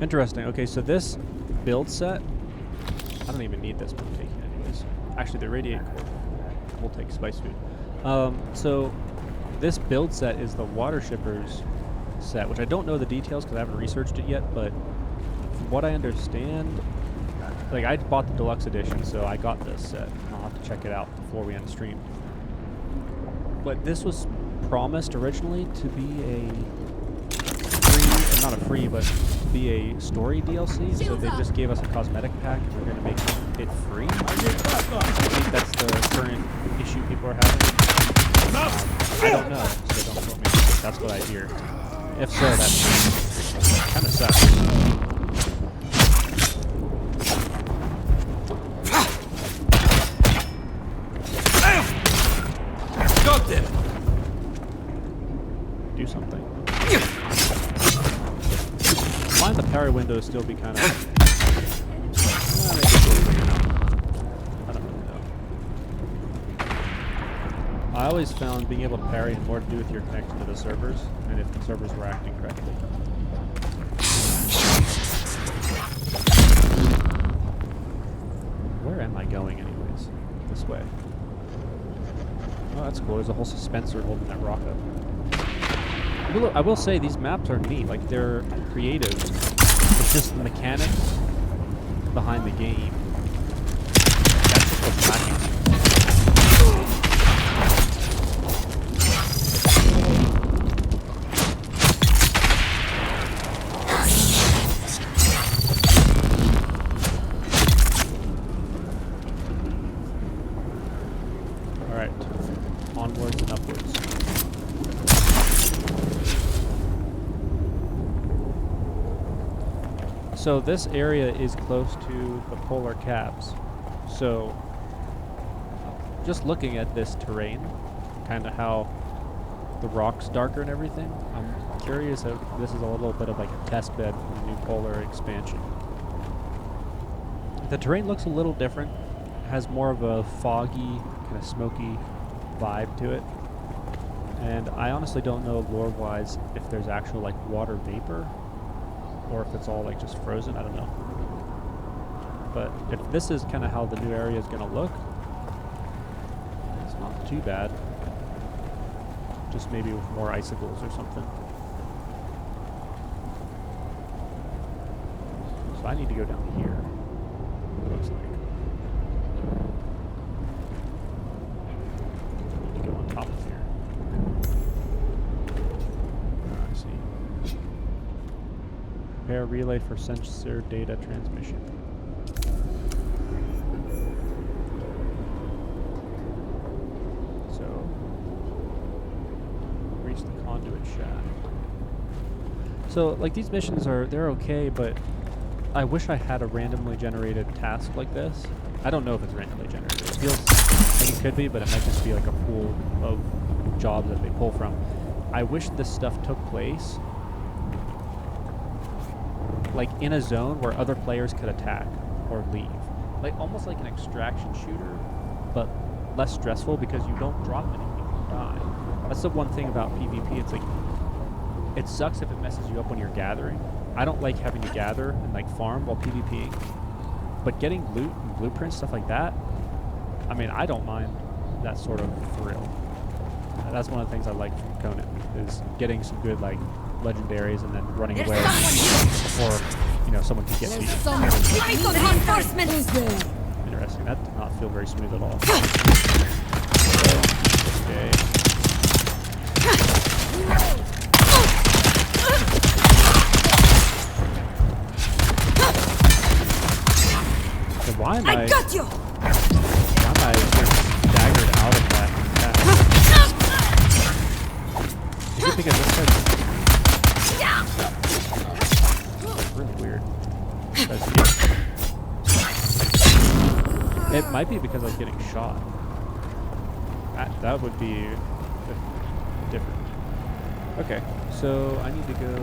Interesting. Okay, so this build set, I don't even need this, but I'm taking it anyways. Actually, the Radiate Core. We'll take Spice Food. So this build set is the Water Shippers set, which I don't know the details because I haven't researched it yet, but from what I understand, like, I bought the deluxe edition, so I got this set. I'll have to check it out before we end stream. But this was promised originally to be a free, not a free, but to be a story DLC, so they just gave us a cosmetic pack and we're going to make it free. I think that's the current issue people are having. I don't know, so don't quote me. That's what I hear. If so, that kind of sucks. Got them! Do something. Find the parry window to still be kind of... I don't really know. I always found being able to parry had more to do with your connection to the servers, and if the servers were acting correctly. Where am I going anyways? This way. Oh, that's cool. There's a whole dispenser holding that rock up. I will say these maps are neat. Like, they're creative. It's just the mechanics behind the game. That's just what's lacking. Alright. Onwards and upwards. So this area is close to the polar caps. So just looking at this terrain, kind of how the rock's darker and everything. I'm curious if this is a little bit of like a test bed for the new polar expansion. The terrain looks a little different. It has more of a foggy, kind of smoky vibe to it. And I honestly don't know lore-wise if there's actual like water vapor or if it's all like just frozen. I don't know. But if this is kind of how the new area is going to look, it's not too bad. Just maybe with more icicles or something. So I need to go down here, it looks like. I need to go on top of here. I see. Prepare relay for sensor data transmission. The conduit shaft. So like these missions they're okay, but I wish I had a randomly generated task like this. I don't know if it's randomly generated. It feels like it could be, but it might just be like a pool of jobs that they pull from. I wish this stuff took place like in a zone where other players could attack or leave. Like almost like an extraction shooter, but less stressful because you don't drop many people die. That's the one thing about PvP. It's like, it sucks if it messes you up when you're gathering. I don't like having to gather and like farm while PvPing. But getting loot and blueprints, stuff like that, I mean, I don't mind that sort of thrill. That's one of the things I like from Conan, is getting some good like legendaries and then running away before, you know, someone can get me. Interesting. That did not feel very smooth at all. Okay. So why am I got you. Why am I staggered out of that? Is it because this is really weird? It might be because I was getting shot. That would be different. Okay, so I need to go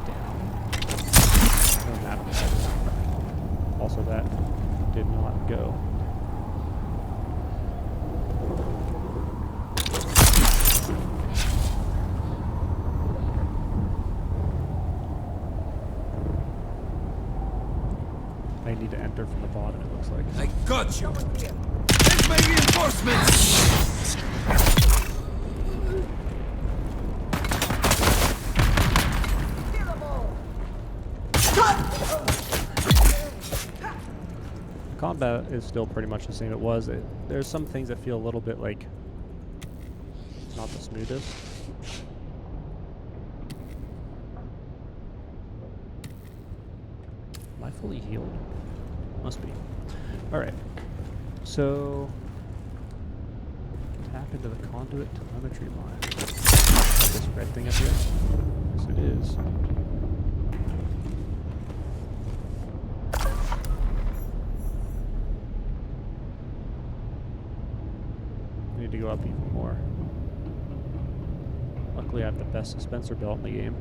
down. No map. Also, that did not go. I need to enter from the bottom, it looks like. I got you! Take my reinforcements! Combat is still pretty much the same it was. There's some things that feel a little bit like not the smoothest. Am I fully healed? Must be. Alright. So tap into the conduit telemetry line. This red thing up here? Yes it is. Need to go up even more. Luckily I have the best dispenser belt in the game.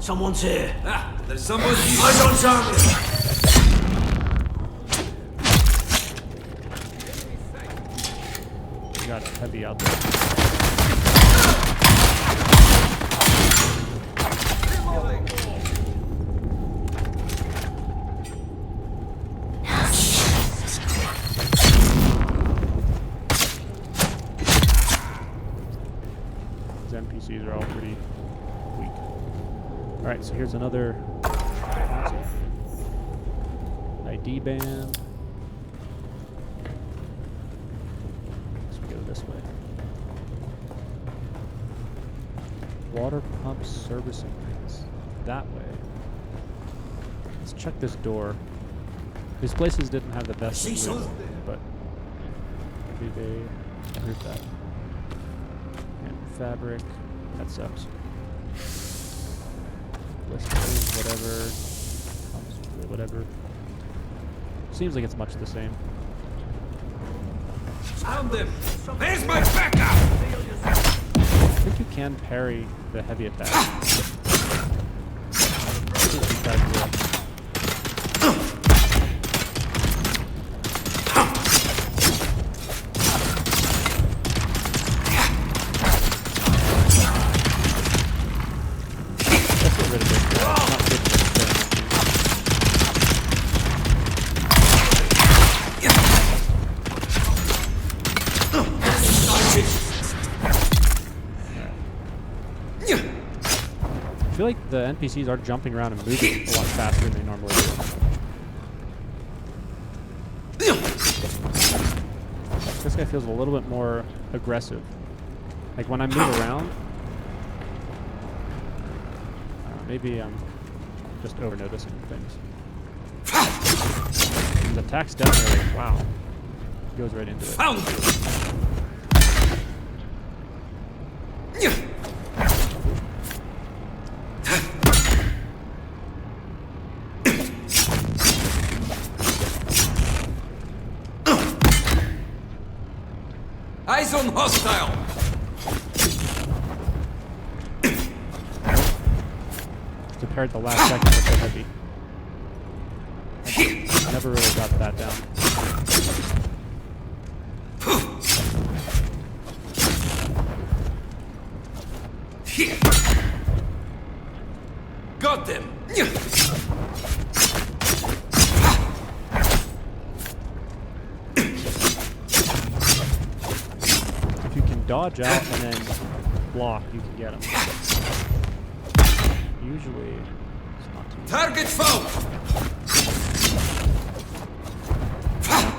Someone's here. Ah, there's someone here. I don't target. You got heavy out there. These NPCs are all pretty weak. Alright, so here's another console. ID band. So we go this way. Water pump servicing rates. That way. Let's check this door. These places didn't have the best loot, but maybe they improved that. And fabric. That sucks. whatever. Whatever. Seems like it's much the same. Sound them! Where's my backup? I think you can parry the heavy attack. I feel like the NPCs are jumping around and moving a lot faster than they normally do. This guy feels a little bit more aggressive. Like when I move around, maybe I'm just over noticing things. His attack's definitely, wow, he goes right into it. Found you! Eyes on hostile! Compared to the last second with the heavy. I never really got that down. Got them! If you can dodge out and then block, you can get them. Usually, it's not too Target found!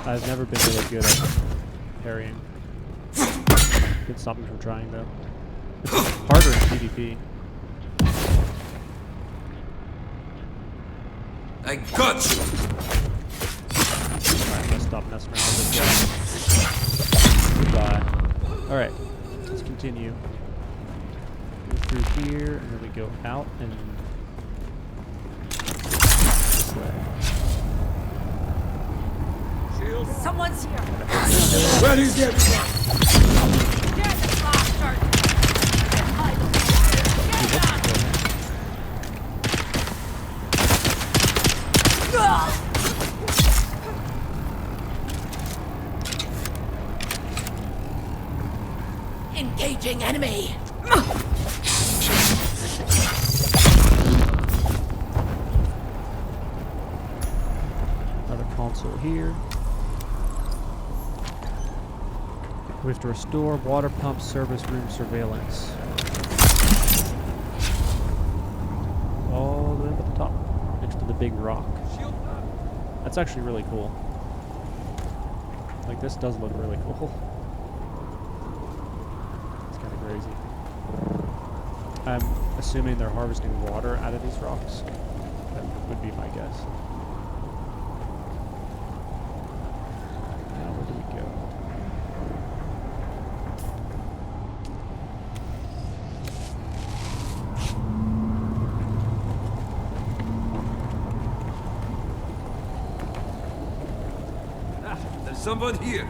I've never been really good at parrying. Could stop me from trying though. It's harder in PvP. I got you! Alright, I'm gonna stop messing around with this guy. Goodbye. Alright, let's continue. Go through here, and then we go out and this way. Someone's here. Where is everyone? There's a bastard. Get down. Engaging enemy. Another console here. We have to restore water pump service room surveillance. All the way up at the top, next to the big rock. That's actually really cool. Like, this does look really cool. It's kind of crazy. I'm assuming they're harvesting water out of these rocks. That would be my guess. Now, where do we go? There's someone here.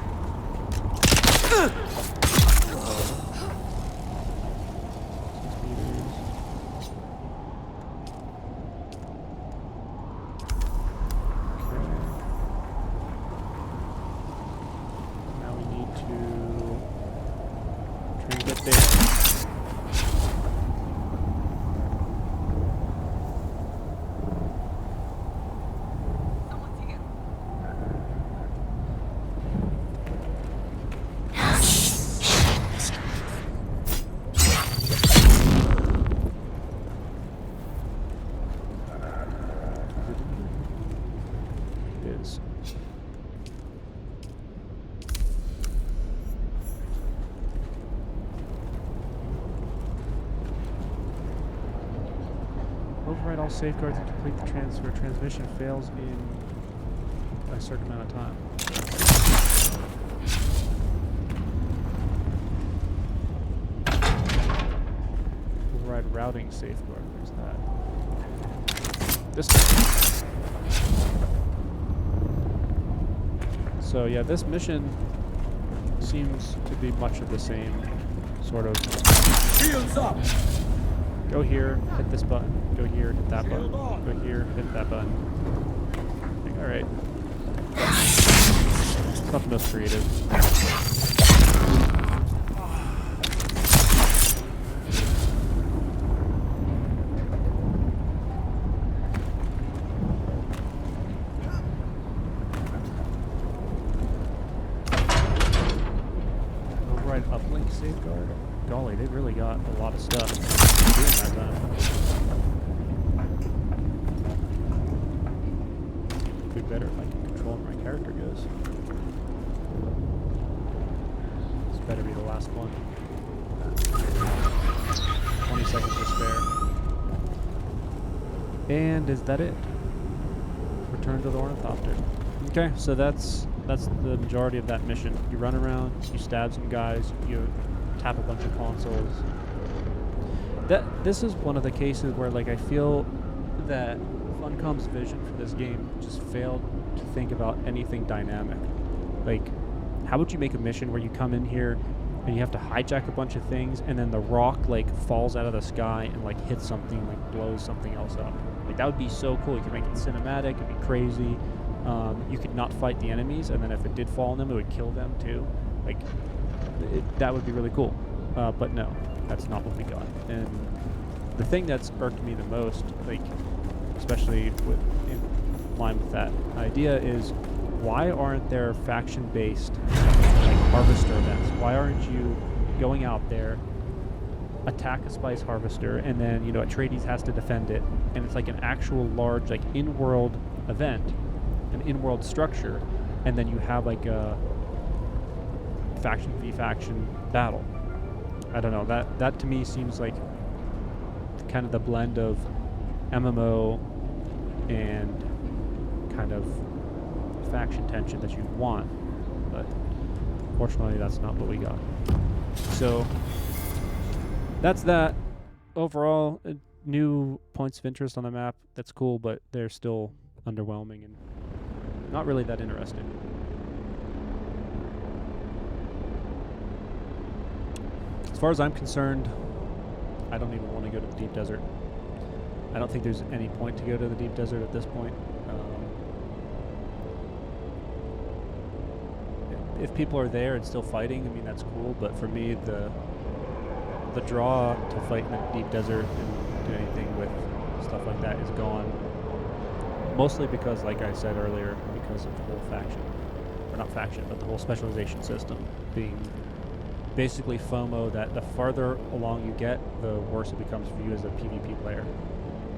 Now we need to try and get there. Is. Override all safeguards and complete the transfer. Transmission fails in a certain amount of time. Override routing safeguard. There's that. this. So yeah, this mission seems to be much of the same sort of. Shields up! Go here, hit this button. Go here, hit that button. Go here, hit that button. Like, all right. It's not the most creative. Override uplink safeguard. Golly, they really got a lot of stuff doing that time. Be better if I can control where my character goes. This better be the last one. 20 seconds to spare. And is that it? Return to the ornithopter. Okay, so that's the majority of that mission. You run around, you stab some guys, you tap a bunch of consoles. This is one of the cases where like I feel that Funcom's vision for this game just failed to think about anything dynamic. Like, how would you make a mission where you come in here and you have to hijack a bunch of things and then the rock like falls out of the sky and like hits something, like blows something else up? Like that would be so cool. You could make it cinematic, it'd be crazy. You could not fight the enemies, and then if it did fall on them, it would kill them too. Like, that would be really cool. But no, that's not what we got. And the thing that's irked me the most, like, especially in line with that idea, is why aren't there faction-based like harvester events? Why aren't you going out there, attack a spice harvester, and then Atreides has to defend it, and it's like an actual large like in-world event, an in-world structure, and then you have like a faction v faction battle. I don't know, that to me seems like kind of the blend of MMO and kind of faction tension that you want, but fortunately that's not what we got. So that's that. Overall, new points of interest on the map, that's cool, but they're still underwhelming and not really that interesting. As far as I'm concerned, I don't even want to go to the deep desert. I don't think there's any point to go to the deep desert at this point. If people are there and still fighting, I mean, that's cool, but for me, the draw to fight in the deep desert and do anything with stuff like that is gone. Mostly because, like I said earlier, because of the whole faction, or not faction, but the whole specialization system being basically FOMO, that the farther along you get, the worse it becomes for you as a PvP player.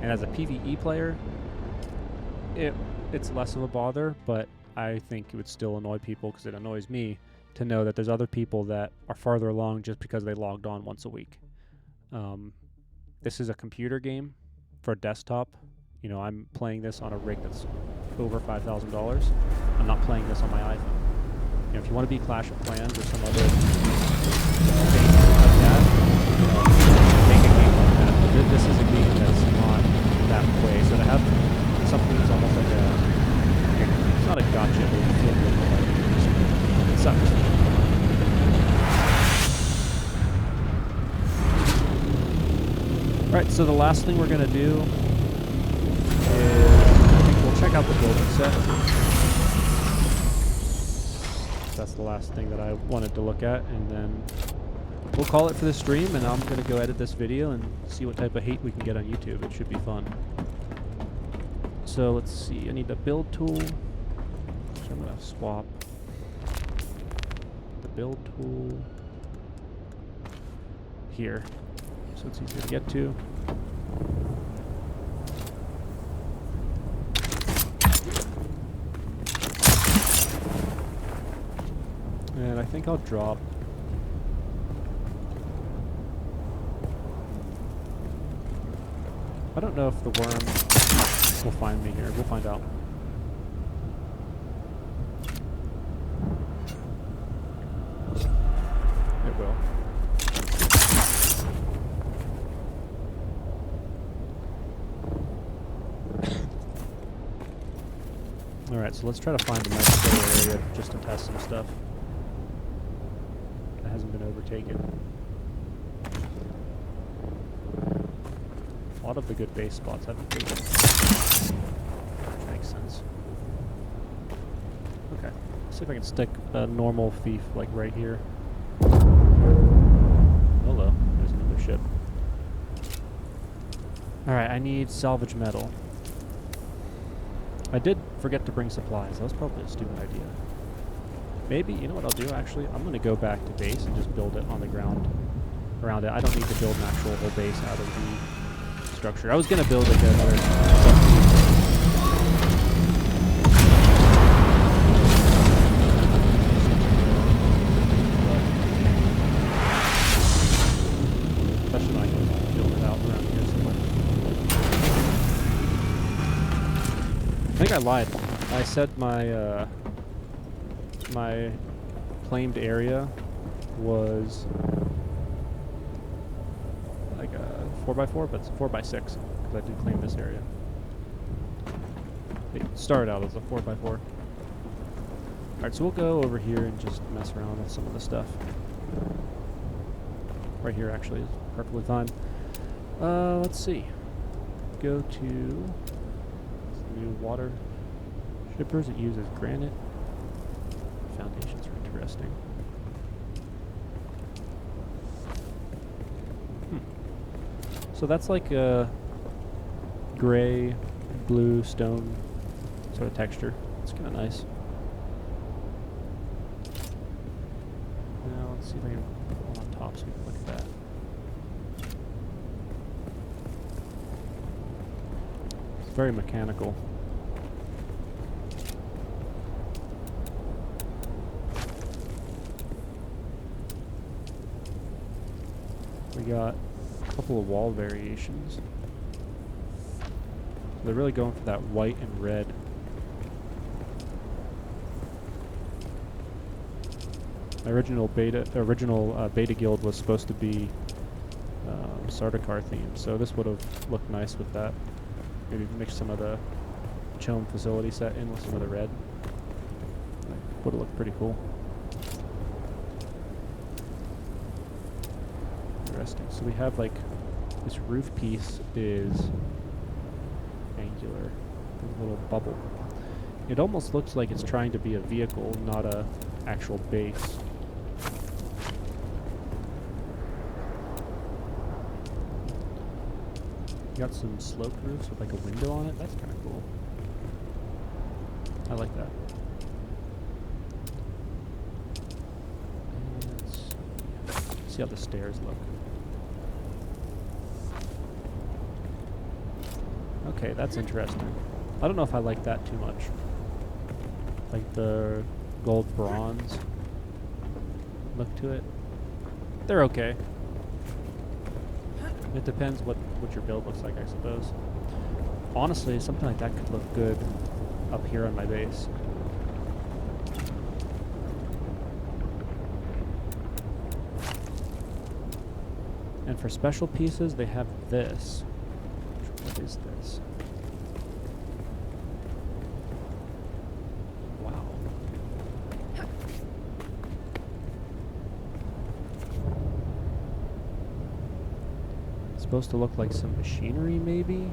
And as a PvE player, it's less of a bother, but I think it would still annoy people, because it annoys me to know that there's other people that are farther along just because they logged on once a week. This is a computer game for a desktop. I'm playing this on a rig that's over $5,000. I'm not playing this on my iPhone. If you want to be Clash of Clans or some other thing like that, make a game like that. But this is a game that's not that way. So to have something that's almost like it's not a gotcha, but you feel good, like, it sucks. Alright, so the last thing we're going to do is, I think we'll check out the building set. That's the last thing that I wanted to look at, and then we'll call it for the stream, and I'm going to go edit this video and see what type of hate we can get on YouTube. It should be fun. So let's see, I need a build tool, which I'm going to swap the build tool here, so it's easier to get to. And I think I'll drop I don't know if the worm will find me here. We'll find out. It will. Alright, so let's try to find a nice little area just to test some stuff that hasn't been overtaken. A lot of the good base spots haven't been taken. Which makes sense. Okay, let's see if I can stick a normal thief like right here. Hello, there's another ship. Alright, I need salvage metal. I did forget to bring supplies. That was probably a stupid idea. Maybe, you know what I'll do actually? I'm going to go back to base and just build it on the ground around it. I don't need to build an actual whole base out of the structure. I was going to build like another... Especially when I can build it out around here somewhere. I think I lied. I said my my claimed area was like a 4x4, but it's a 4x6 because I did claim this area. It started out as a 4x4. Alright, so we'll go over here and just mess around with some of the stuff. Right here actually is perfectly fine. Let's see. Go to new water shippers. It uses granite. Foundations are interesting. So that's like a gray, blue stone sort of texture. It's kind of nice. Now let's see if I can go on top so we can look at that. It's very mechanical. We got a couple of wall variations. They're really going for that white and red. My original beta guild was supposed to be Sardaukar themed, so this would have looked nice with that. Maybe mix some of the Chome facility set in with some of the red. Would have looked pretty cool. Interesting. So we have like this roof piece is angular, a little bubble. It almost looks like it's trying to be a vehicle, not a actual base. Got some sloped roofs with like a window on it. That's kind of cool. I like that. Let's see how the stairs look. Okay, that's interesting. I don't know if I like that too much. Like the gold bronze look to it. They're okay. It depends what your build looks like, I suppose. Honestly, something like that could look good up here on my base. And for special pieces, they have this. What is this? Wow. It's supposed to look like some machinery, maybe?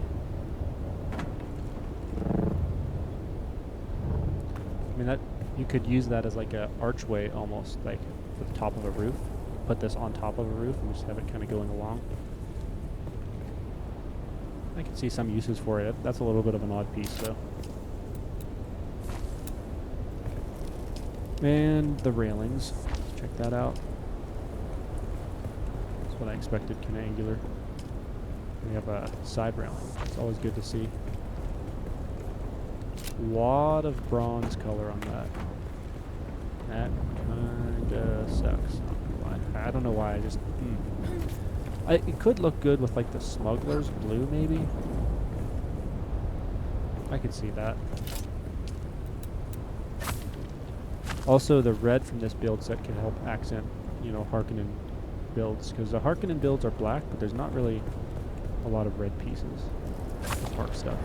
I mean, that you could use that as like a archway almost, like for the top of a roof. Put this on top of a roof and just have it kind of going along. I can see some uses for it. That's a little bit of an odd piece, though. And the railings. Let's check that out. That's what I expected, kind of angular. We have a side railing. It's always good to see. Lot of bronze color on that. That kinda sucks. I don't know why. I just. It could look good with like the smuggler's blue, maybe. I could see that. Also, the red from this build set can help accent, you know, Harkonnen builds, because the Harkonnen builds are black, but there's not really a lot of red pieces. the park stuff,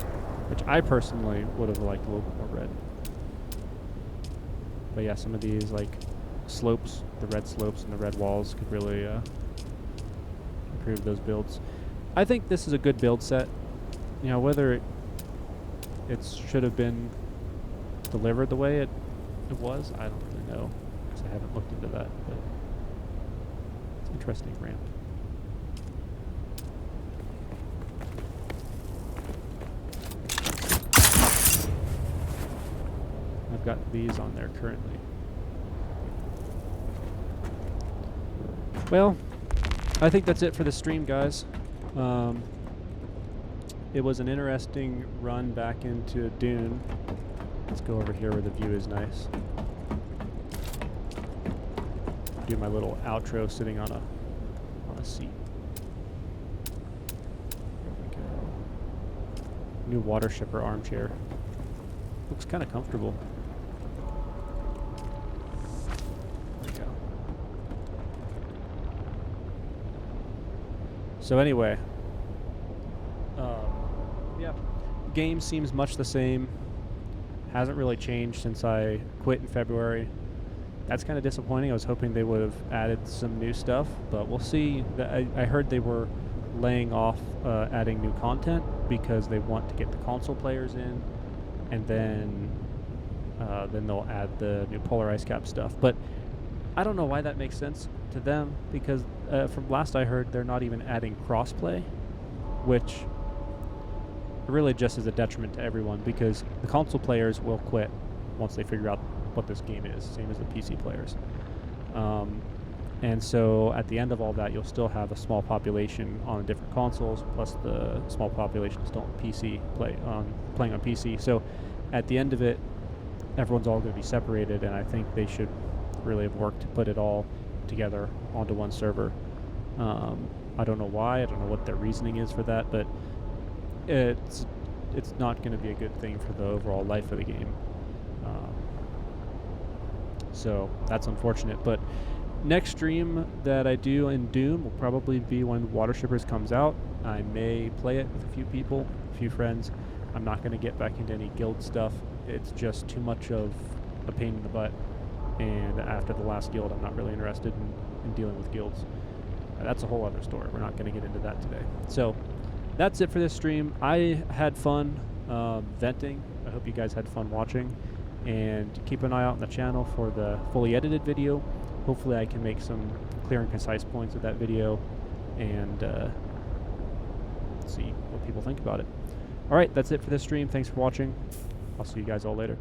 which I personally would have liked a little bit more red. But yeah, some of these like slopes, the red slopes and the red walls could really improve those builds. I think this is a good build set. You know, whether it should have been delivered the way it was, I don't really know, because I haven't looked into that, but it's an interesting ramp. I've got these on there currently. Well, I think that's it for the stream, guys. It was an interesting run back into Dune. Let's go over here where the view is nice. Do my little outro sitting on a seat. There we go. New water shipper armchair. Looks kind of comfortable. There we go. So anyway, yeah, game seems much the same. Hasn't really changed since I quit in February. That's kind of disappointing. I was hoping they would have added some new stuff, but we'll see. I heard they were laying off adding new content because they want to get the console players in, and then they'll add the new polar ice cap stuff. But I don't know why that makes sense to them, because from last I heard, they're not even adding crossplay, which really just is a detriment to everyone, because the console players will quit once they figure out what this game is, same as the PC players. And so at the end of all that, you'll still have a small population on different consoles, plus the small population still on PC playing on PC. So at the end of it, everyone's all going to be separated, and I think they should really have worked to put it all together onto one server. I don't know why. I don't know what their reasoning is for that, but it's not going to be a good thing for the overall life of the game. So that's unfortunate. But next stream that I do in Doom will probably be when Water Shippers comes out. I may play it with a few people, a few friends. I'm not going to get back into any guild stuff. It's just too much of a pain in the butt. And after the last guild, I'm not really interested in dealing with guilds. That's a whole other story. We're not going to get into that today. So that's it for this stream. I had fun venting. I hope you guys had fun watching. And keep an eye out on the channel for the fully edited video. Hopefully I can make some clear and concise points of that video and see what people think about it. Alright, that's it for this stream. Thanks for watching. I'll see you guys all later.